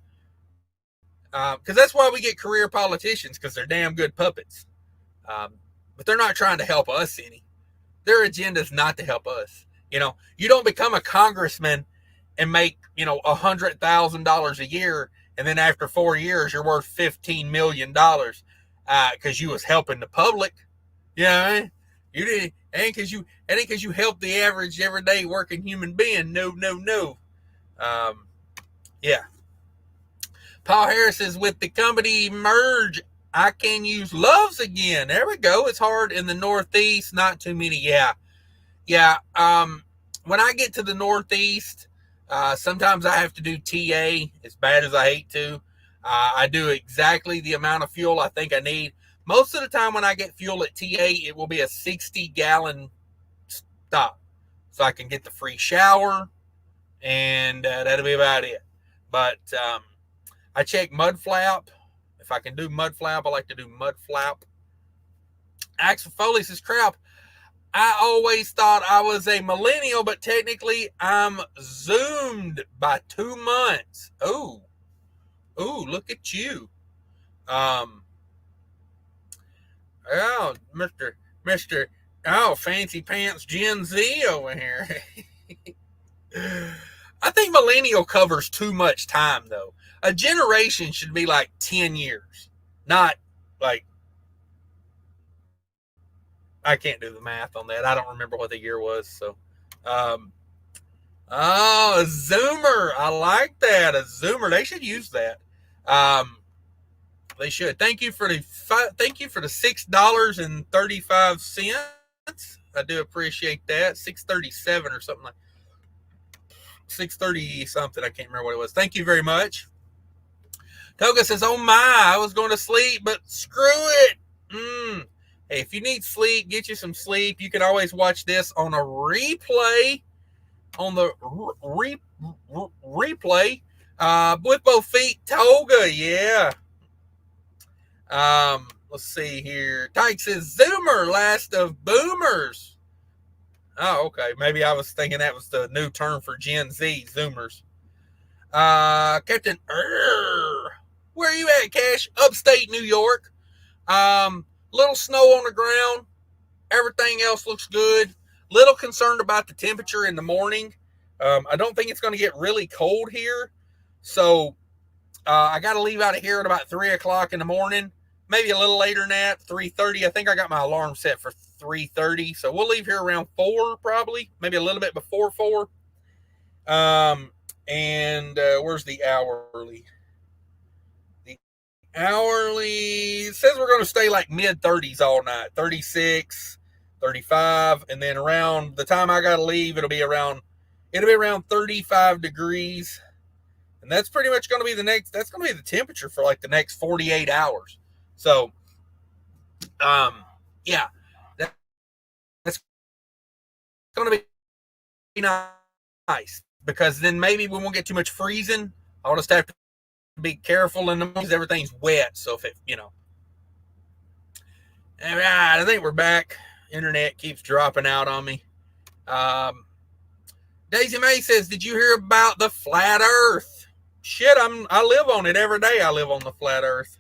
that's why we get career politicians, because they're damn good puppets. But they're not trying to help us any. Their agenda is not to help us. You don't become a congressman and make, $100,000 a year, and then after 4 years you're worth $15 million because you was helping the public. You know what I mean? You didn't. It ain't because you help the average everyday working human being. No. Yeah. Paul Harris is with the company merge. I can use Loves again. There we go. It's hard in the Northeast. Not too many. Yeah. When I get to the Northeast, sometimes I have to do TA. As bad as I hate to, I do exactly the amount of fuel I think I need. Most of the time when I get fuel at TA, it will be a 60-gallon stop. So I can get the free shower, and that'll be about it. But I check Mudflap. If I can do Mudflap, I like to do Mudflap. Axel Foley says, crap, I always thought I was a millennial, but technically I'm zoomed by 2 months. Oh, look at you. Oh, Mr. Oh, fancy pants Gen Z over here. I think millennial covers too much time, though. A generation should be like 10 years, not like, I can't do the math on that. I don't remember what the year was. So, a Zoomer. I like that. A Zoomer. They should use that. They should. Thank you for the $6.35. I do appreciate that. $6.37 or something like 6.30 something. I can't remember what it was. Thank you very much. Toga says, "Oh my, I was going to sleep, but screw it." Hey, if you need sleep, get you some sleep. You can always watch this on a replay, on the replay, with both feet. Toga, yeah. Let's see here. Tyke says, Zoomer, last of boomers. Oh, okay. Maybe I was thinking that was the new term for Gen Z, Zoomers. Captain, where are you at, Cash? Upstate New York. Little snow on the ground. Everything else looks good. Little concerned about the temperature in the morning. I don't think it's going to get really cold here. So I got to leave out of here at about 3 o'clock in the morning. Maybe a little later than that, 3:30. I think I got my alarm set for 3:30. So we'll leave here around 4 probably. Maybe a little bit before 4. Where's the hourly? The hourly says we're going to stay like mid-30s all night. 36, 35. And then around the time I got to leave, it'll be around 35 degrees. And that's pretty much going to be that's going to be the temperature for like the next 48 hours. So, yeah, that's going to be nice because then maybe we won't get too much freezing. I'll just have to be careful in the mornings. Everything's wet. So if it, all right, I think we're back. Internet keeps dropping out on me. Daisy May says, did you hear about the flat earth? Shit, I live on it every day. I live on the flat earth.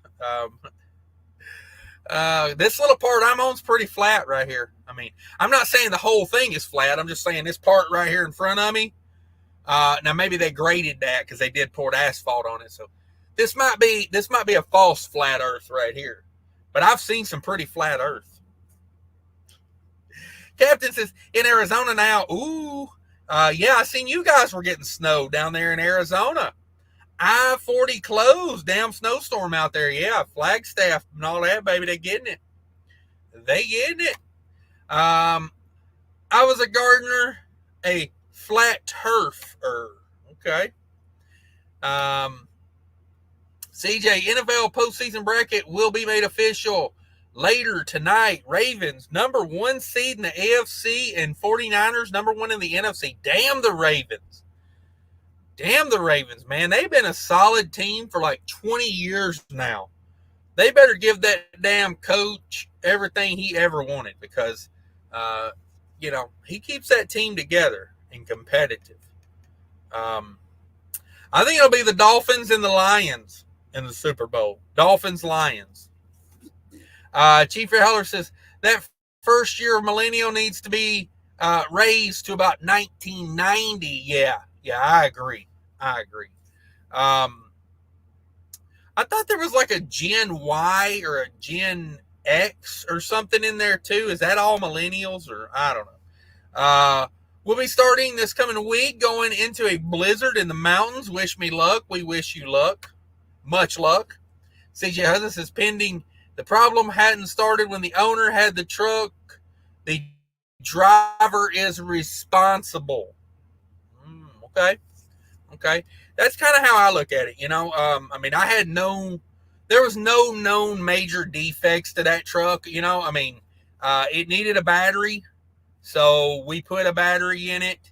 This little part I'm on is pretty flat right here. I mean, I'm not saying the whole thing is flat. I'm just saying this part right here in front of me. Now maybe they graded that because they did pour asphalt on it. So this might be a false flat earth right here. But I've seen some pretty flat earth. Captain says, in Arizona now. Ooh. Yeah, I seen you guys were getting snow down there in Arizona. I-40 closed. Damn snowstorm out there. Yeah, Flagstaff and all that, baby. They getting it. I was a gardener, a flat turfer. Okay. CJ, NFL postseason bracket will be made official later tonight. Ravens, number 1 seed in the AFC, and 49ers, number 1 in the NFC. Damn the Ravens. Man. They've been a solid team for like 20 years now. They better give that damn coach everything he ever wanted because, he keeps that team together and competitive. I think it'll be the Dolphins and the Lions in the Super Bowl. Dolphins-Lions. Chief Heller says that first year of millennial needs to be raised to about 1990. Yeah, I agree. I thought there was like a Gen Y or a Gen X or something in there too. Is that all millennials or I don't know. We'll be starting this coming week going into a blizzard in the mountains. Wish me luck. We wish you luck. Much luck. CJ Hudson says pending. The problem hadn't started when the owner had the truck. The driver is responsible. Okay. Okay, that's kind of how I look at it. I mean, there was no known major defects to that truck. I mean, it needed a battery, so we put a battery in it.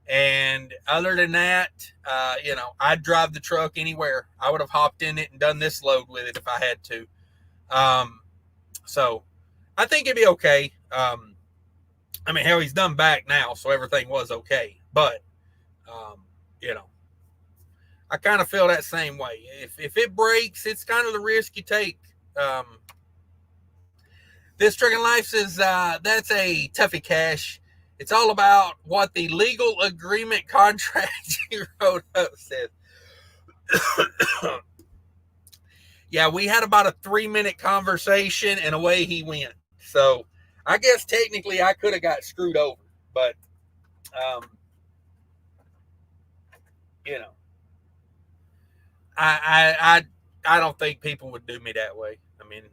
And other than that, I'd drive the truck anywhere. I would have hopped in it and done this load with it if I had to. So I think it'd be okay. I mean, hell, he's done back now, so everything was okay. But, I kind of feel that same way. If it breaks, it's kind of the risk you take. This Trucking Life says that's a toughie, Cash. It's all about what the legal agreement contract you wrote up says. Yeah, we had about a 3-minute conversation and away he went. So I guess technically I could have got screwed over, but I don't think people would do me that way. I mean,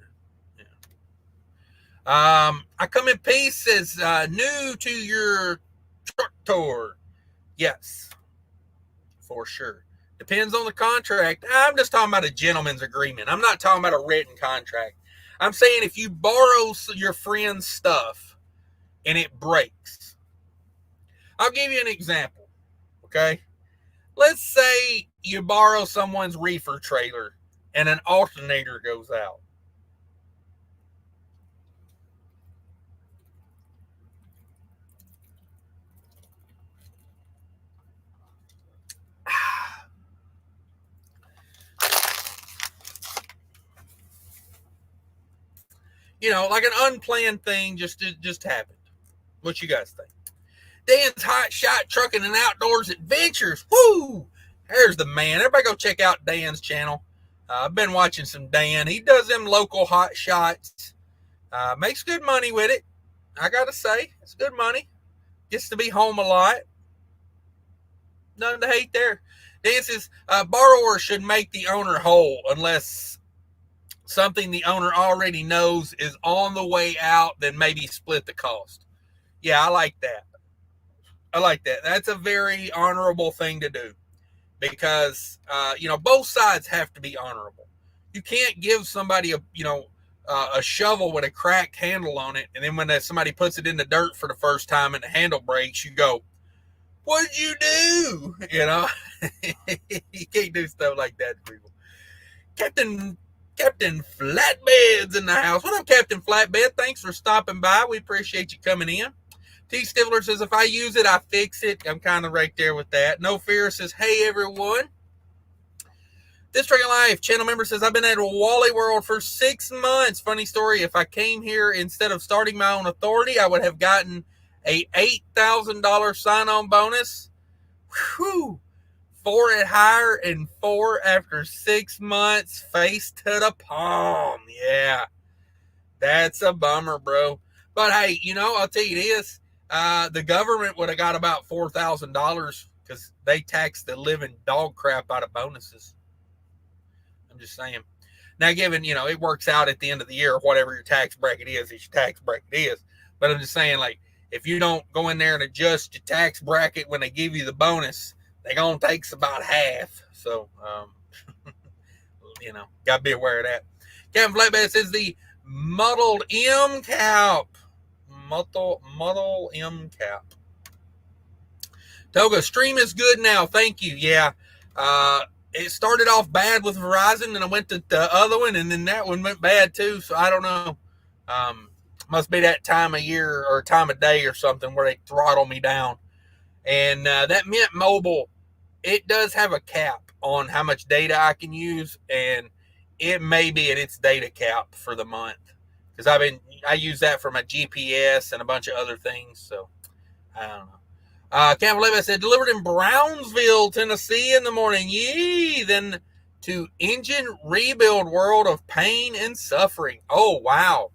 I come in peace says new to your truck tour. Yes, for sure. Depends on the contract. I'm just talking about a gentleman's agreement. I'm not talking about a written contract. I'm saying if you borrow your friend's stuff and it breaks, I'll give you an example. Okay. Let's say you borrow someone's reefer trailer and an alternator goes out. Like an unplanned thing just happened. What you guys think? Dan's Hotshot Trucking and Outdoors Adventures. Woo! There's the man. Everybody go check out Dan's channel. I've been watching some Dan. He does them local hot shots. Makes good money with it. I gotta say, it's good money. Gets to be home a lot. Nothing to hate there. Dan says borrower should make the owner whole unless something the owner already knows is on the way out, then maybe split the cost. Yeah, I like that. That's a very honorable thing to do because, both sides have to be honorable. You can't give somebody a shovel with a cracked handle on it, and then when somebody puts it in the dirt for the first time and the handle breaks, you go, "What'd you do?" You can't do stuff like that to people. Captain Flatbed's in the house. What up, Captain Flatbed? Thanks for stopping by. We appreciate you coming in. T. Stifler says, if I use it, I fix it. I'm kind of right there with that. No Fear says, hey, everyone. This Trucking Life channel member says, I've been at Wally World for 6 months. Funny story. If I came here instead of starting my own authority, I would have gotten a $8,000 sign-on bonus. Whew. 4 at hire and 4 after 6 months. Face to the palm. Yeah. That's a bummer, bro. But hey, I'll tell you this. The government would have got about $4,000 because they tax the living dog crap out of bonuses. I'm just saying. Now, given, it works out at the end of the year, whatever your tax bracket is, your tax bracket is. But I'm just saying, like, if you don't go in there and adjust your tax bracket when they give you the bonus, they're going to take about half. So, got to be aware of that. Captain Flatbed says the muddled M cap. Muddle M cap. Toga, stream is good now. Thank you. Yeah. It started off bad with Verizon, and I went to the other one, and then that one went bad too. So I don't know. Must be that time of year or time of day or something where they throttle me down. And that Mint Mobile, it does have a cap on how much data I can use, and it may be at its data cap for the month because I use that for my GPS and a bunch of other things. So I don't know. Can't believe I said delivered in Brownsville, Tennessee in the morning. Yee! Then to engine rebuild world of pain and suffering. Oh, wow.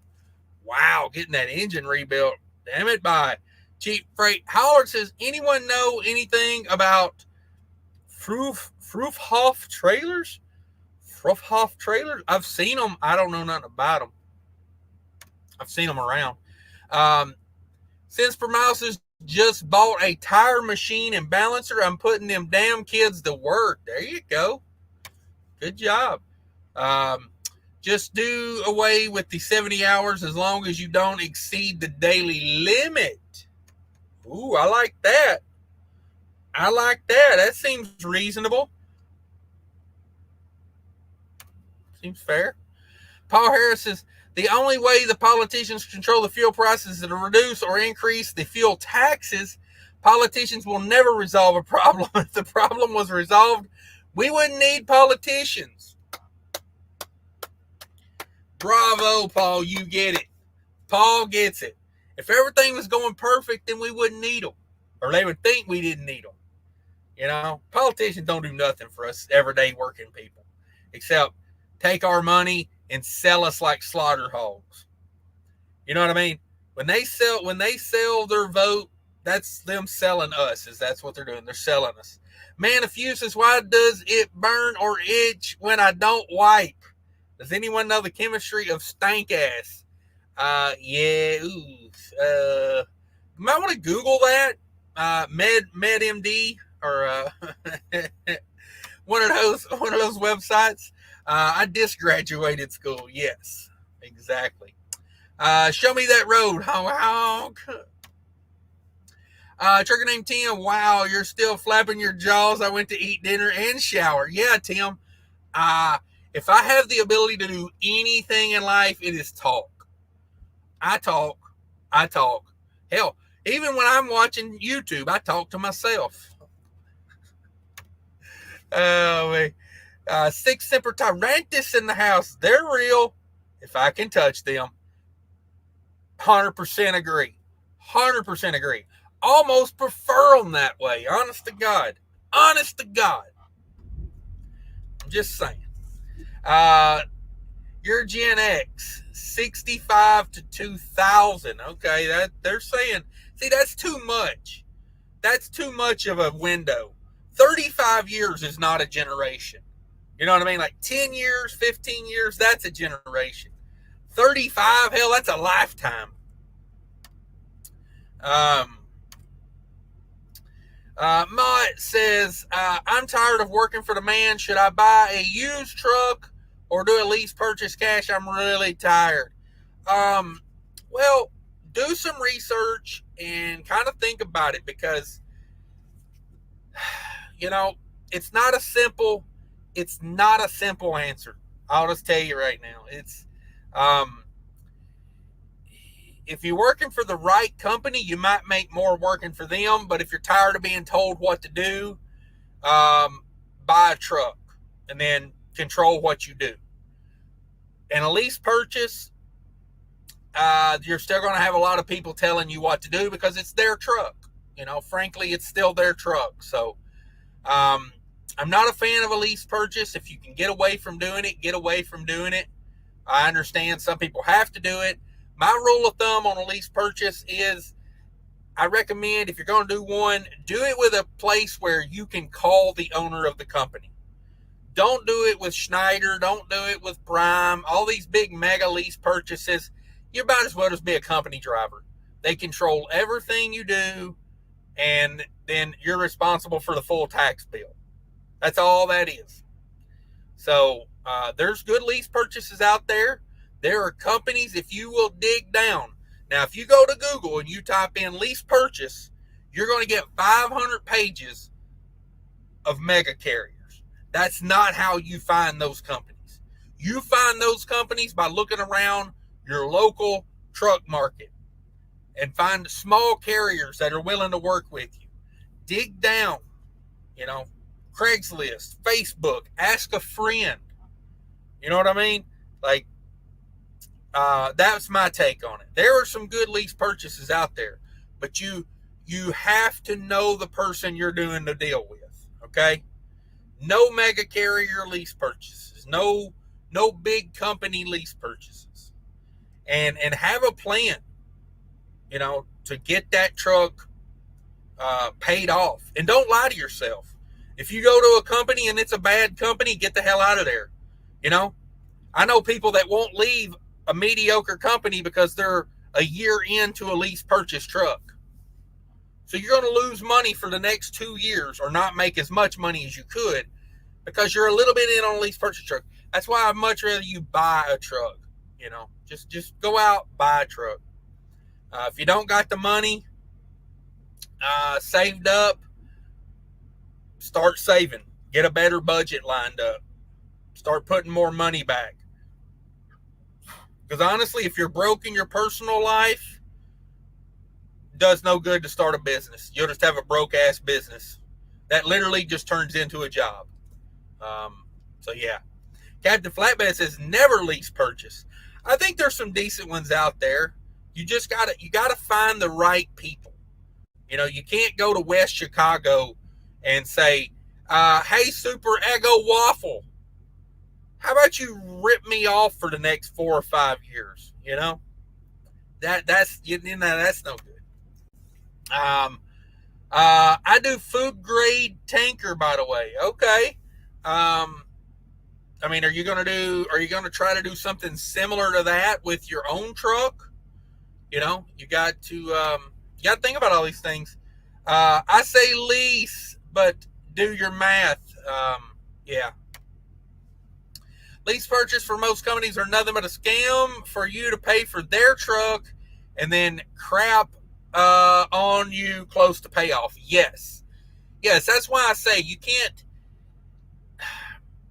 Wow, getting that engine rebuilt. Damn it, by Cheap Freight. Howard says, anyone know anything about Frufhoff trailers? Frufhoff trailers? I've seen them. I don't know nothing about them. I've seen them around. Cents per mile says, just bought a tire machine and balancer. I'm putting them damn kids to work. There you go. Good job. Just do away with the 70 hours as long as you don't exceed the daily limit. Ooh, I like that. I like that. That seems reasonable. Seems fair. Paul Harris says, the only way the politicians control the fuel prices is to reduce or increase the fuel taxes. Politicians will never resolve a problem. If the problem was resolved, we wouldn't need politicians. Bravo, Paul. You get it. Paul gets it. If everything was going perfect, then we wouldn't need them. Or they would think we didn't need them. You know, politicians don't do nothing for us everyday working people, except take our money and sell us like slaughter hogs. You know what I mean? When they sell their vote, that's them selling us. That's what they're doing. They're selling us. Man, if you says, why does it burn or itch when I don't wipe? Does anyone know the chemistry of stank ass? Yeah. Ooh. You might want to Google that. MedMD or one of those websites. I just graduated school. Yes, exactly. Show me that road. Honk. Trucker named Tim. Wow, you're still flapping your jaws. I went to eat dinner and shower. Yeah, Tim. If I have the ability to do anything in life, it is talk. I talk. Hell, even when I'm watching YouTube, I talk to myself. Oh, man. Six Semper Tyrantus in the house. They're real. If I can touch them. 100% agree. 100% agree. Almost prefer them that way. Honest to God. Honest to God. I'm just saying. You're Gen X. 65 to 2000. Okay, that they're saying, see, that's too much. That's too much of a window. 35 years is not a generation. You know what I mean? Like 10 years, 15 years, that's a generation. 35, hell, that's a lifetime. Mott says, I'm tired of working for the man. Should I buy a used truck or do a lease purchase cash? I'm really tired. Well, do some research and kind of think about it, because, you know, it's not a simple answer. I'll just tell you right now. It's, if you're working for the right company, you might make more working for them. But if you're tired of being told what to do, buy a truck and then control what you do. And a lease purchase, you're still going to have a lot of people telling you what to do because it's their truck. You know, frankly, it's still their truck. So I'm not a fan of a lease purchase. If you can get away from doing it, get away from doing it. I understand some people have to do it. My rule of thumb on a lease purchase is I recommend, if you're going to do one, do it with a place where you can call the owner of the company. Don't do it with Schneider. Don't do it with Prime. All these big mega lease purchases, you might as well just be a company driver. They control everything you do, and then you're responsible for the full tax bill. That's all that is. So there's good lease purchases out there. There are companies, if you will dig down. Now, if you go to Google and you type in lease purchase, you're going to get 500 pages of mega carriers. That's not how you find those companies. You find those companies by looking around your local truck market and find small carriers that are willing to work with you. Dig down, you know, Craigslist, Facebook, ask a friend. You know what I mean? Like, that's my take on it. There are some good lease purchases out there, but you have to know the person you're doing the deal with. Okay? No mega carrier lease purchases. No big company lease purchases. And have a plan, you know, to get that truck paid off. And don't lie to yourself. If you go to a company and it's a bad company, get the hell out of there. You know, I know people that won't leave a mediocre company because they're a year into a lease purchase truck. So you're going to lose money for the next 2 years or not make as much money as you could because you're a little bit in on a lease purchase truck. That's why I'd much rather you buy a truck. Just go out, buy a truck. If you don't got the money saved up, start saving. Get a better budget lined up. Start putting more money back. Because honestly, if you're broke in your personal life, it does no good to start a business. You'll just have a broke-ass business. That literally just turns into a job. So yeah. Captain Flatbed says never lease purchase. I think there's some decent ones out there. You gotta find the right people. You can't go to West Chicago and say, hey, Super Ego Waffle, how about you rip me off for the next 4 or 5 years? That's no good. I do food grade tanker, by the way. Okay. Are you going to try to do something similar to that with your own truck? You got to think about all these things. I say lease, but do your math. Yeah. Lease purchase for most companies are nothing but a scam for you to pay for their truck and then crap on you close to payoff. Yes, that's why I say you can't.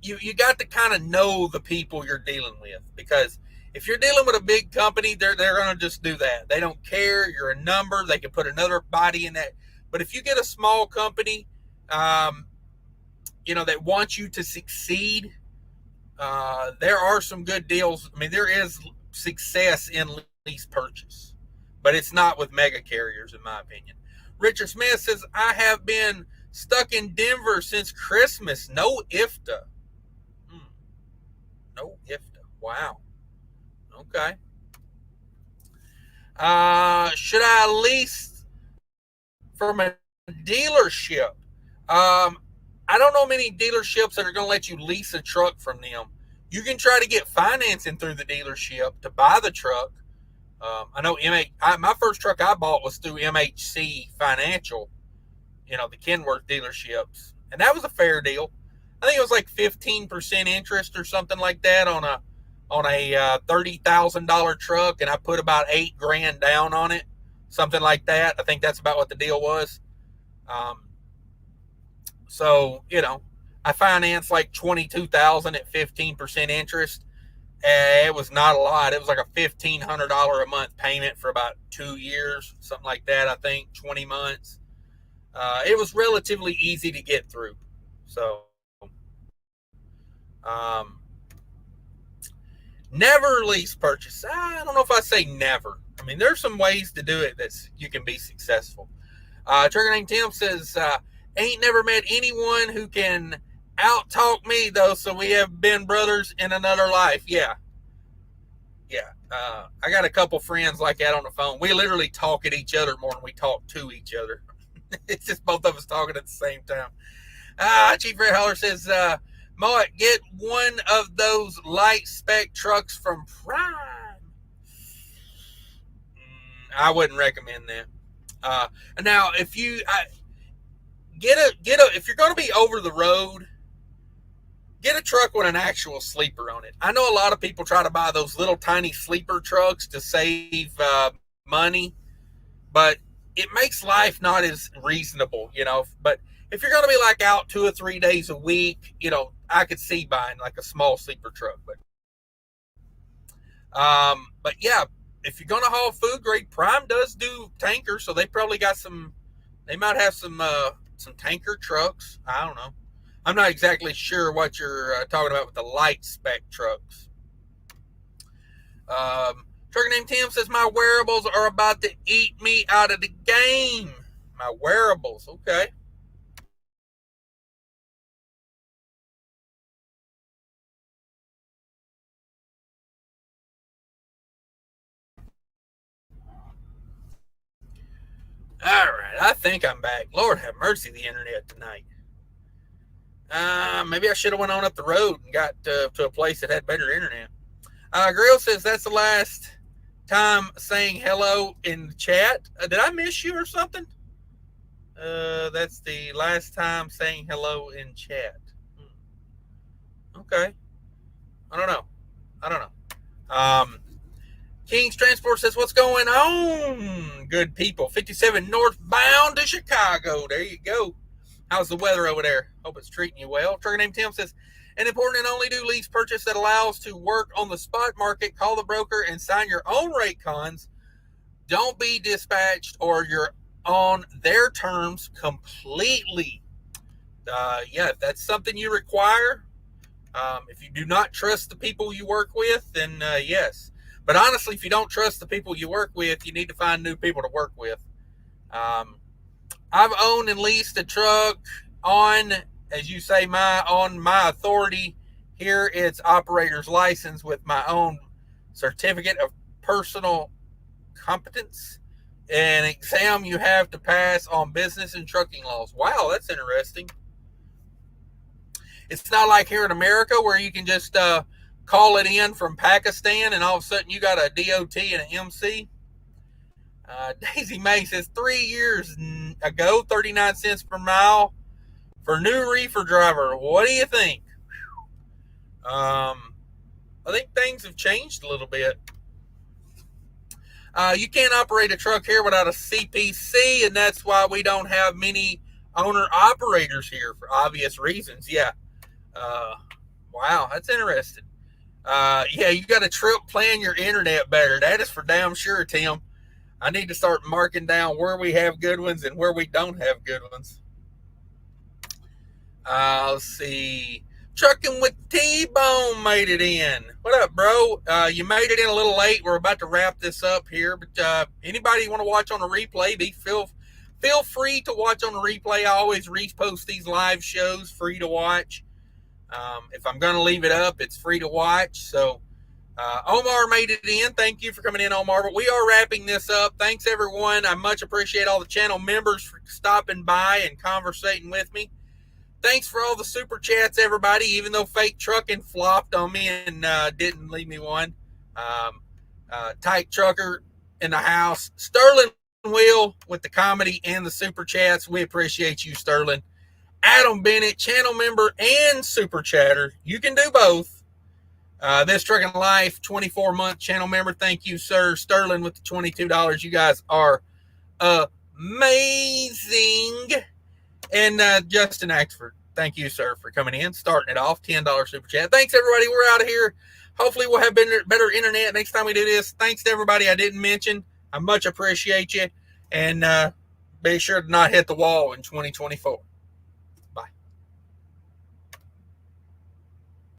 You got to kind of know the people you're dealing with, because if you're dealing with a big company, they're going to just do that. They don't care. You're a number. They can put another body in that. But if you get a small company, that wants you to succeed, there are some good deals. There is success in lease purchase, but it's not with mega carriers, in my opinion. Richard Smith says, I have been stuck in Denver since Christmas. No ifta. No ifta. Wow. Okay. Should I lease from a dealership? I don't know many dealerships that are going to let you lease a truck from them. You can try to get financing through the dealership to buy the truck. I know my first truck I bought was through MHC Financial, the Kenworth dealerships, and that was a fair deal. I think it was like 15% interest or something like that on a $30,000 truck, and I put about $8,000 down on it, something like that. I think that's about what the deal was. So I financed like $22,000 at 15% interest. It was not a lot. It was like a $1,500 a month payment for about 2 years, something like that. I think 20 months. It was relatively easy to get through. So, never lease purchase. I don't know if I say never. There's some ways to do it that you can be successful. Trigger Name Tim says, ain't never met anyone who can out-talk me, though, so we have been brothers in another life. Yeah. I got a couple friends like that on the phone. We literally talk at each other more than we talk to each other. It's just both of us talking at the same time. Chief Red Holler says, Moet, get one of those light spec trucks from Prime. I wouldn't recommend that. Now, if you if you're going to be over the road, get a truck with an actual sleeper on it. I know a lot of people try to buy those little tiny sleeper trucks to save money, but it makes life not as reasonable, But if you're going to be like out 2 or 3 days a week, I could see buying like a small sleeper truck. But yeah, if you're going to haul food grade, Prime does do tankers, so they probably got they might have some tanker trucks. I don't know. I'm not exactly sure what you're talking about with the light spec trucks. Trucker named Tim says, my wearables are about to eat me out of the game. My wearables, okay. All right, I think I'm back. Lord have mercy, the internet tonight. Maybe I should have went on up the road and got to a place that had better internet. Grill says, that's the last time saying hello in the chat. Did I miss you or something? That's the last time saying hello in chat. Okay. I don't know. King's Transport says, what's going on, good people? 57 northbound to Chicago. There you go. How's the weather over there? Hope it's treating you well. Trucker named Tim says, an important and only do lease purchase that allows to work on the spot market. Call the broker and sign your own rate cons. Don't be dispatched or you're on their terms completely. If that's something you require, if you do not trust the people you work with, then yes. But honestly, if you don't trust the people you work with, you need to find new people to work with. I've owned and leased a truck on, as you say, on my authority. Here it's operator's license with my own certificate of personal competence, an exam you have to pass on business and trucking laws. Wow, that's interesting. It's not like here in America where you can just call it in from Pakistan and all of a sudden you got a DOT and an MC. Daisy May says 3 years ago, 39 cents per mile for new reefer driver. What do you think? I think things have changed a little bit. You can't operate a truck here without a CPC, and that's why we don't have many owner-operators here for obvious reasons. Yeah. Wow, that's interesting. You got to plan your internet better. That is for damn sure, Tim. I need to start marking down where we have good ones and where we don't have good ones. Let's see. Trucking with T-Bone made it in. What up, bro? You made it in a little late. We're about to wrap this up here, but anybody want to watch on a replay, feel free to watch on a replay. I always repost these live shows free to watch. If I'm going to leave it up, it's free to watch. So Omar made it in. Thank you for coming in, Omar. But we are wrapping this up. Thanks, everyone. I much appreciate all the channel members for stopping by and conversating with me. Thanks for all the super chats, everybody, even though Fake Trucking flopped on me and didn't leave me one. Tight Trucker in the house. Sterling Will with the comedy and the super chats. We appreciate you, Sterling. Adam Bennett, channel member and super chatter. You can do both. This Trucking Life 24-month channel member. Thank you, sir. Sterling with the $22. You guys are amazing. And Justin Axford, thank you, sir, for coming in, starting it off. $10 super chat. Thanks, everybody. We're out of here. Hopefully we'll have better internet next time we do this. Thanks to everybody I didn't mention. I much appreciate you. And be sure to not hit the wall in 2024.